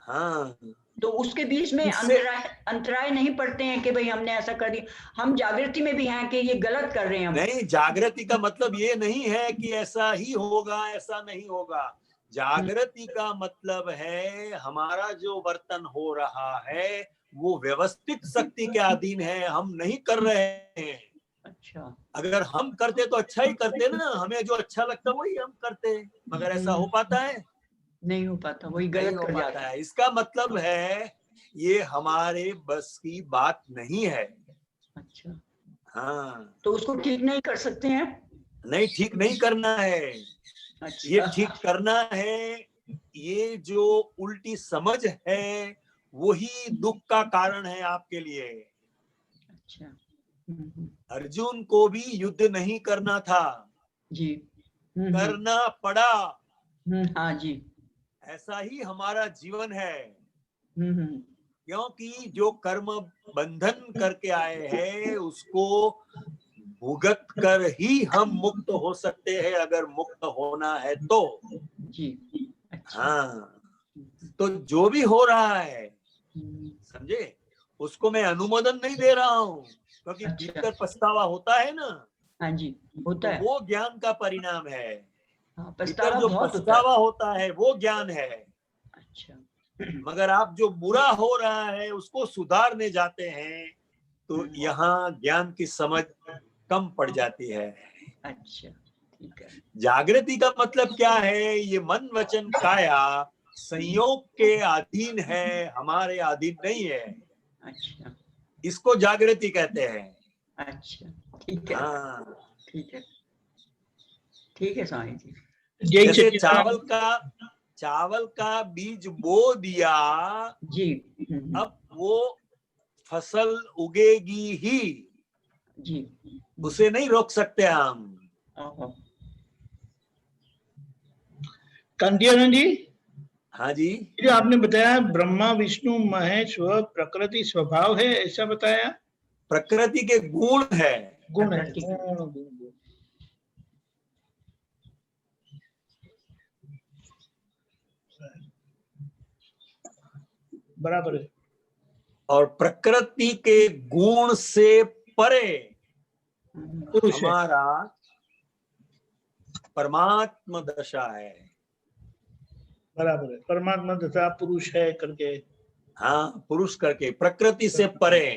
[SPEAKER 2] हाँ,
[SPEAKER 8] तो उसके बीच में अंतराय नहीं पड़ते हैं कि भाई हमने ऐसा कर दिया, हम जागृति में भी हैं कि ये गलत कर रहे हैं हम।
[SPEAKER 2] नहीं, जागृति का मतलब ये नहीं है कि ऐसा ही होगा ऐसा नहीं होगा। जागृति का मतलब है हमारा जो वर्तन हो रहा है वो व्यवस्थित शक्ति के अधीन है, हम नहीं कर रहे हैं।
[SPEAKER 8] अच्छा।
[SPEAKER 2] अगर हम करते तो अच्छा ही करते ना, हमें जो अच्छा लगता वही हम करते, मगर ऐसा हो पाता है?
[SPEAKER 8] नहीं हो पाता, वही गलत कर जाता है।
[SPEAKER 2] इसका मतलब है ये हमारे बस की बात नहीं है।
[SPEAKER 8] अच्छा।
[SPEAKER 2] हाँ,
[SPEAKER 8] तो उसको ठीक नहीं कर सकते हैं?
[SPEAKER 2] नहीं, ठीक नहीं करना है।
[SPEAKER 8] अच्छा।
[SPEAKER 2] ये ठीक करना है। ये जो उल्टी समझ है वही दुख का कारण है आपके लिए।
[SPEAKER 8] अच्छा।
[SPEAKER 2] अर्जुन को भी युद्ध नहीं करना था
[SPEAKER 8] जी।
[SPEAKER 2] करना पड़ा।
[SPEAKER 8] हाँ जी।
[SPEAKER 2] ऐसा ही हमारा जीवन है, क्योंकि जो कर्म बंधन करके आए हैं उसको भुगत कर ही हम मुक्त हो सकते हैं, अगर मुक्त होना है तो।
[SPEAKER 8] जी। अच्छा।
[SPEAKER 2] हाँ, तो जो भी हो रहा है समझे, उसको मैं अनुमोदन नहीं दे रहा हूँ, क्योंकि भीतर पछतावा होता है ना।
[SPEAKER 8] हाँ जी, होता है।
[SPEAKER 2] वो ज्ञान का परिणाम है।
[SPEAKER 8] पछतावा
[SPEAKER 2] जो
[SPEAKER 8] बहुत
[SPEAKER 2] पछतावा होता है वो ज्ञान है।
[SPEAKER 8] अच्छा।
[SPEAKER 2] मगर आप जो बुरा हो रहा है उसको सुधारने जाते हैं तो यहाँ ज्ञान की समझ कम पड़ जाती है।
[SPEAKER 8] अच्छा, ठीक है।
[SPEAKER 2] जागृति का मतलब क्या है? ये मन वचन काया संयोग के अधीन है, हमारे अधीन नहीं है।
[SPEAKER 8] अच्छा।
[SPEAKER 2] इसको जागृति कहते हैं।
[SPEAKER 8] अच्छा, ठीक है।
[SPEAKER 2] हाँ,
[SPEAKER 8] ठीक है, ठीक है स्वामी जी।
[SPEAKER 2] जैसे चावल का बीज बो दिया
[SPEAKER 8] जी।
[SPEAKER 2] अब वो फसल उगेगी ही
[SPEAKER 8] जी।
[SPEAKER 2] उसे नहीं रोक सकते हम।
[SPEAKER 1] कांतियानंद जी।
[SPEAKER 2] हाँ जी।
[SPEAKER 1] जो आपने बताया ब्रह्मा विष्णु महेश वह प्रकृति स्वभाव है, ऐसा बताया?
[SPEAKER 2] प्रकृति के गुण है।
[SPEAKER 1] गुण है। बराबर है।
[SPEAKER 2] और प्रकृति के गुण से परे हमारा परमात्मा दशा है।
[SPEAKER 1] बराबर है, परमात्मा तथा पुरुष है करके।
[SPEAKER 2] हाँ, पुरुष करके, प्रकृति से परे।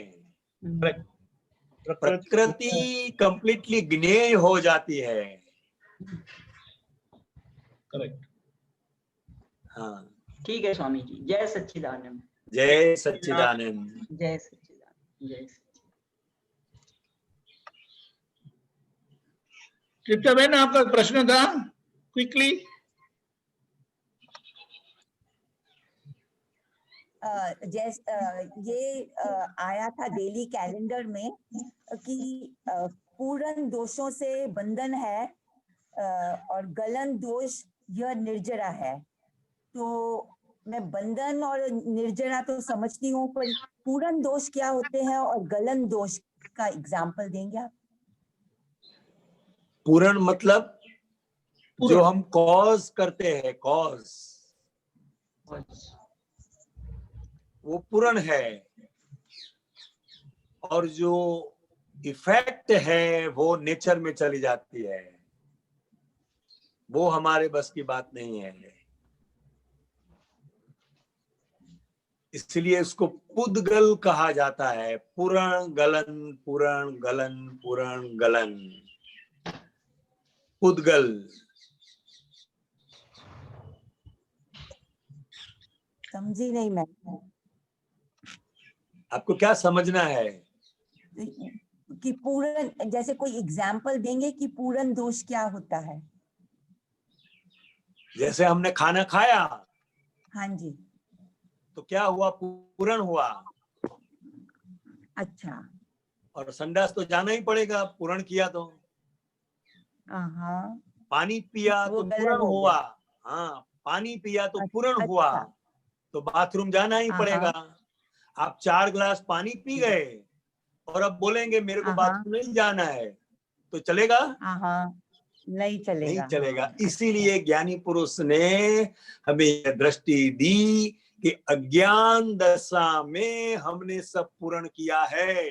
[SPEAKER 2] प्रकृति कंप्लीटली ज्ञेय हो जाती है।
[SPEAKER 1] करेक्ट।
[SPEAKER 2] हाँ,
[SPEAKER 8] ठीक है स्वामी जी, जय सच्चिदानंद।
[SPEAKER 2] जय सच्चिदानंद।
[SPEAKER 8] जय सच्चिदानंद। जय सच्चिदानंद।
[SPEAKER 1] तृप्ता बहन, आपका प्रश्न था, क्विकली।
[SPEAKER 9] ये आया था डेली कैलेंडर में कि पूर्ण दोषों से बंधन है और गलन दोष यह निर्जरा है। तो मैं बंधन और निर्जरा तो समझती हूँ, पर पूर्ण दोष क्या होते हैं और गलन दोष का एग्जाम्पल देंगे आप?
[SPEAKER 2] पूर्ण मतलब जो हम कॉज करते हैं, कॉज, वो पूर्ण है, और जो इफेक्ट है वो नेचर में चली जाती है, वो हमारे बस की बात नहीं है। इसलिए इसको पुद्गल कहा जाता है। पूर्ण गलन, पूर्ण गलन, पूर्ण गलन, पुद्गल।
[SPEAKER 9] समझी नहीं मैं।
[SPEAKER 2] आपको क्या समझना है?
[SPEAKER 9] कि पूर्ण, जैसे कोई एग्जाम्पल देंगे कि पूर्ण दोष क्या होता है?
[SPEAKER 2] जैसे हमने खाना खाया,
[SPEAKER 9] हाँ जी,
[SPEAKER 2] तो क्या हुआ? पूर्ण हुआ।
[SPEAKER 9] अच्छा।
[SPEAKER 2] और संडास तो जाना ही पड़ेगा, पूर्ण किया तो।
[SPEAKER 9] हाँ,
[SPEAKER 2] पानी पिया
[SPEAKER 9] वो
[SPEAKER 2] तो
[SPEAKER 9] गलन
[SPEAKER 2] पूर्ण
[SPEAKER 9] हो
[SPEAKER 2] हुआ।
[SPEAKER 9] गया।
[SPEAKER 2] हाँ, पानी पिया तो
[SPEAKER 9] अच्छा,
[SPEAKER 2] पूर्ण हुआ, तो बाथरूम जाना ही पड़ेगा। आप 4 गिलास पानी पी गए और अब बोलेंगे मेरे को बाथरूम नहीं जाना है, तो चलेगा?
[SPEAKER 9] नहीं चलेगा।
[SPEAKER 2] नहीं चलेगा। इसीलिए ज्ञानी पुरुष ने हमें यह दृष्टि दी कि अज्ञान दशा में हमने सब पूर्ण किया है।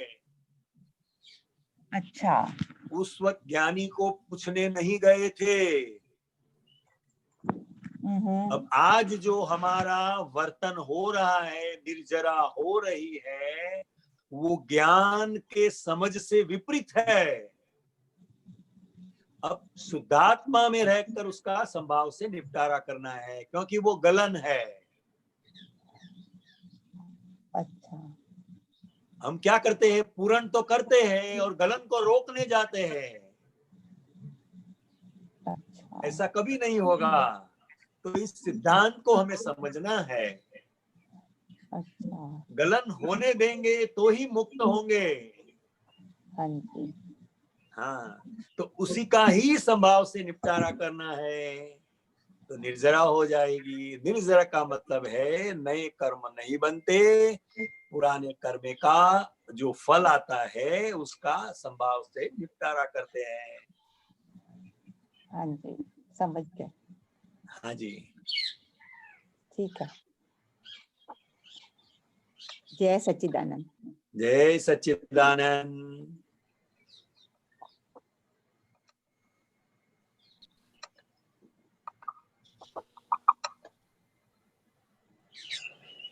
[SPEAKER 9] अच्छा।
[SPEAKER 2] उस वक्त ज्ञानी को पूछने नहीं गए थे। अब आज जो हमारा वर्तन हो रहा है, निर्जरा हो रही है, वो ज्ञान के समझ से विपरीत है। अब शुद्धात्मा में रहकर उसका संभाव से निपटारा करना है, क्योंकि वो गलन है।
[SPEAKER 9] अच्छा।
[SPEAKER 2] हम क्या करते हैं? पूर्ण तो करते हैं और गलन को रोकने जाते हैं।
[SPEAKER 9] अच्छा।
[SPEAKER 2] ऐसा कभी नहीं होगा। तो इस सिद्धांत को हमें समझना है।
[SPEAKER 9] अच्छा।
[SPEAKER 2] गलन होने देंगे तो ही मुक्त होंगे।
[SPEAKER 9] हाँ जी।
[SPEAKER 2] हाँ, तो उसी का ही संभाव से निपटारा करना है, तो निर्जरा हो जाएगी। निर्जरा का मतलब है नए कर्म नहीं बनते, पुराने कर्म का जो फल आता है उसका संभाव से निपटारा करते हैं।
[SPEAKER 9] हाँ जी, समझ गए।
[SPEAKER 2] हाँ जी,
[SPEAKER 9] ठीक है। जय सच्चिदानंद।
[SPEAKER 2] जय सच्चिदानंद।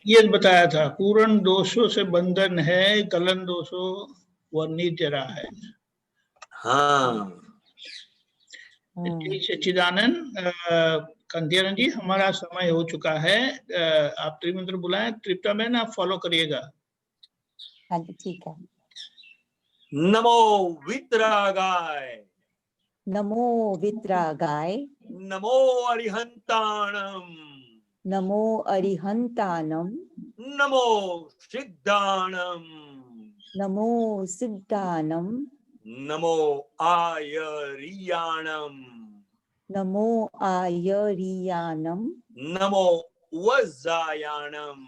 [SPEAKER 1] ये बताया था, पूर्ण दोषों से बंधन है, गलन दोषों व निर्जरा है।
[SPEAKER 2] हाँ,
[SPEAKER 1] सच्चिदानंद। कंदियानंद जी, हमारा समय हो चुका है। आप त्रिमंत्र बुलाएं। तृप्ता बहन, आप फॉलो करिएगा।
[SPEAKER 9] हाँ जी, ठीक है।
[SPEAKER 2] नमो वितरागाय,
[SPEAKER 9] नमो वितरागाय,
[SPEAKER 2] नमो अरिहंताणम,
[SPEAKER 9] नमो अरिहंतानम,
[SPEAKER 2] नमो सिद्धाणम,
[SPEAKER 9] नमो सिद्धानम,
[SPEAKER 2] नमो आयरियाणम,
[SPEAKER 9] नमो आयरियानम,
[SPEAKER 2] नमो वज्जायाणम,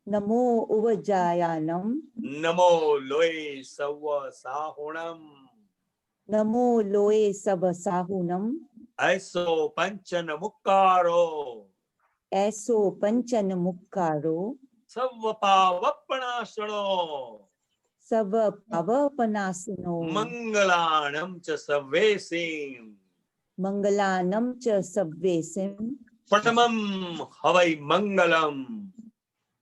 [SPEAKER 9] नमो उवजायानम,
[SPEAKER 2] नमो लोये सव साहुणम,
[SPEAKER 9] नमो लोए सब साहुनम,
[SPEAKER 2] ऐसो पंचन मुक्कारो,
[SPEAKER 9] ऐसो पंचन मुक्कारो,
[SPEAKER 2] सव पावपणाशनो,
[SPEAKER 9] सब पावपनासनो,
[SPEAKER 2] मंगलाणम च सव्वेसिम,
[SPEAKER 9] मंगलानम च सव्वेसिम,
[SPEAKER 2] पद्मम हवै मंगलम।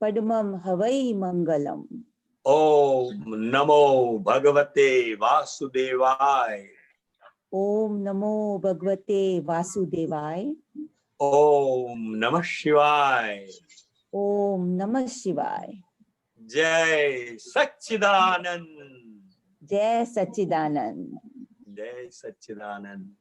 [SPEAKER 9] पद्मम हवै मंगलम।
[SPEAKER 2] ओम नमो भगवते वासुदेवाय।
[SPEAKER 9] ओम नमो भगवते वासुदेवाय।
[SPEAKER 2] ओम नमः शिवाय।
[SPEAKER 9] ओम नमः शिवाय।
[SPEAKER 2] जय सच्चिदानंद।
[SPEAKER 9] जय सच्चिदानंद।
[SPEAKER 2] जय सच्चिदानंद।